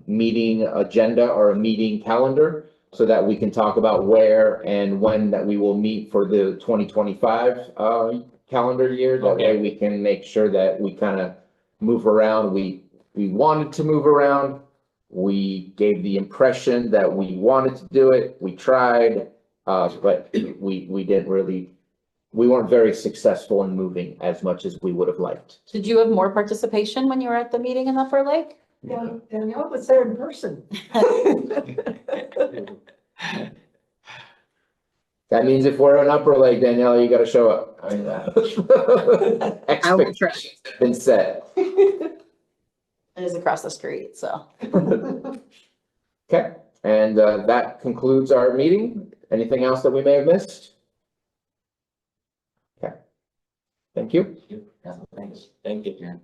Speaker 1: meeting agenda or a meeting calendar so that we can talk about where and when that we will meet for the 2025, calendar year. That way we can make sure that we kind of move around. We wanted to move around. We gave the impression that we wanted to do it. We tried, but we didn't really, we weren't very successful in moving as much as we would have liked.
Speaker 4: Did you have more participation when you were at the meeting in Upper Lake?
Speaker 2: Yeah, Danielle was there in person.
Speaker 1: That means if we're in Upper Lake, Danielle, you gotta show up. I mean,
Speaker 3: I will try.
Speaker 1: expectations have been set.
Speaker 4: It is across the street, so.
Speaker 1: Okay, and that concludes our meeting. Anything else that we may have missed? Okay. Thank you.
Speaker 6: Yeah, thanks.
Speaker 5: Thank you.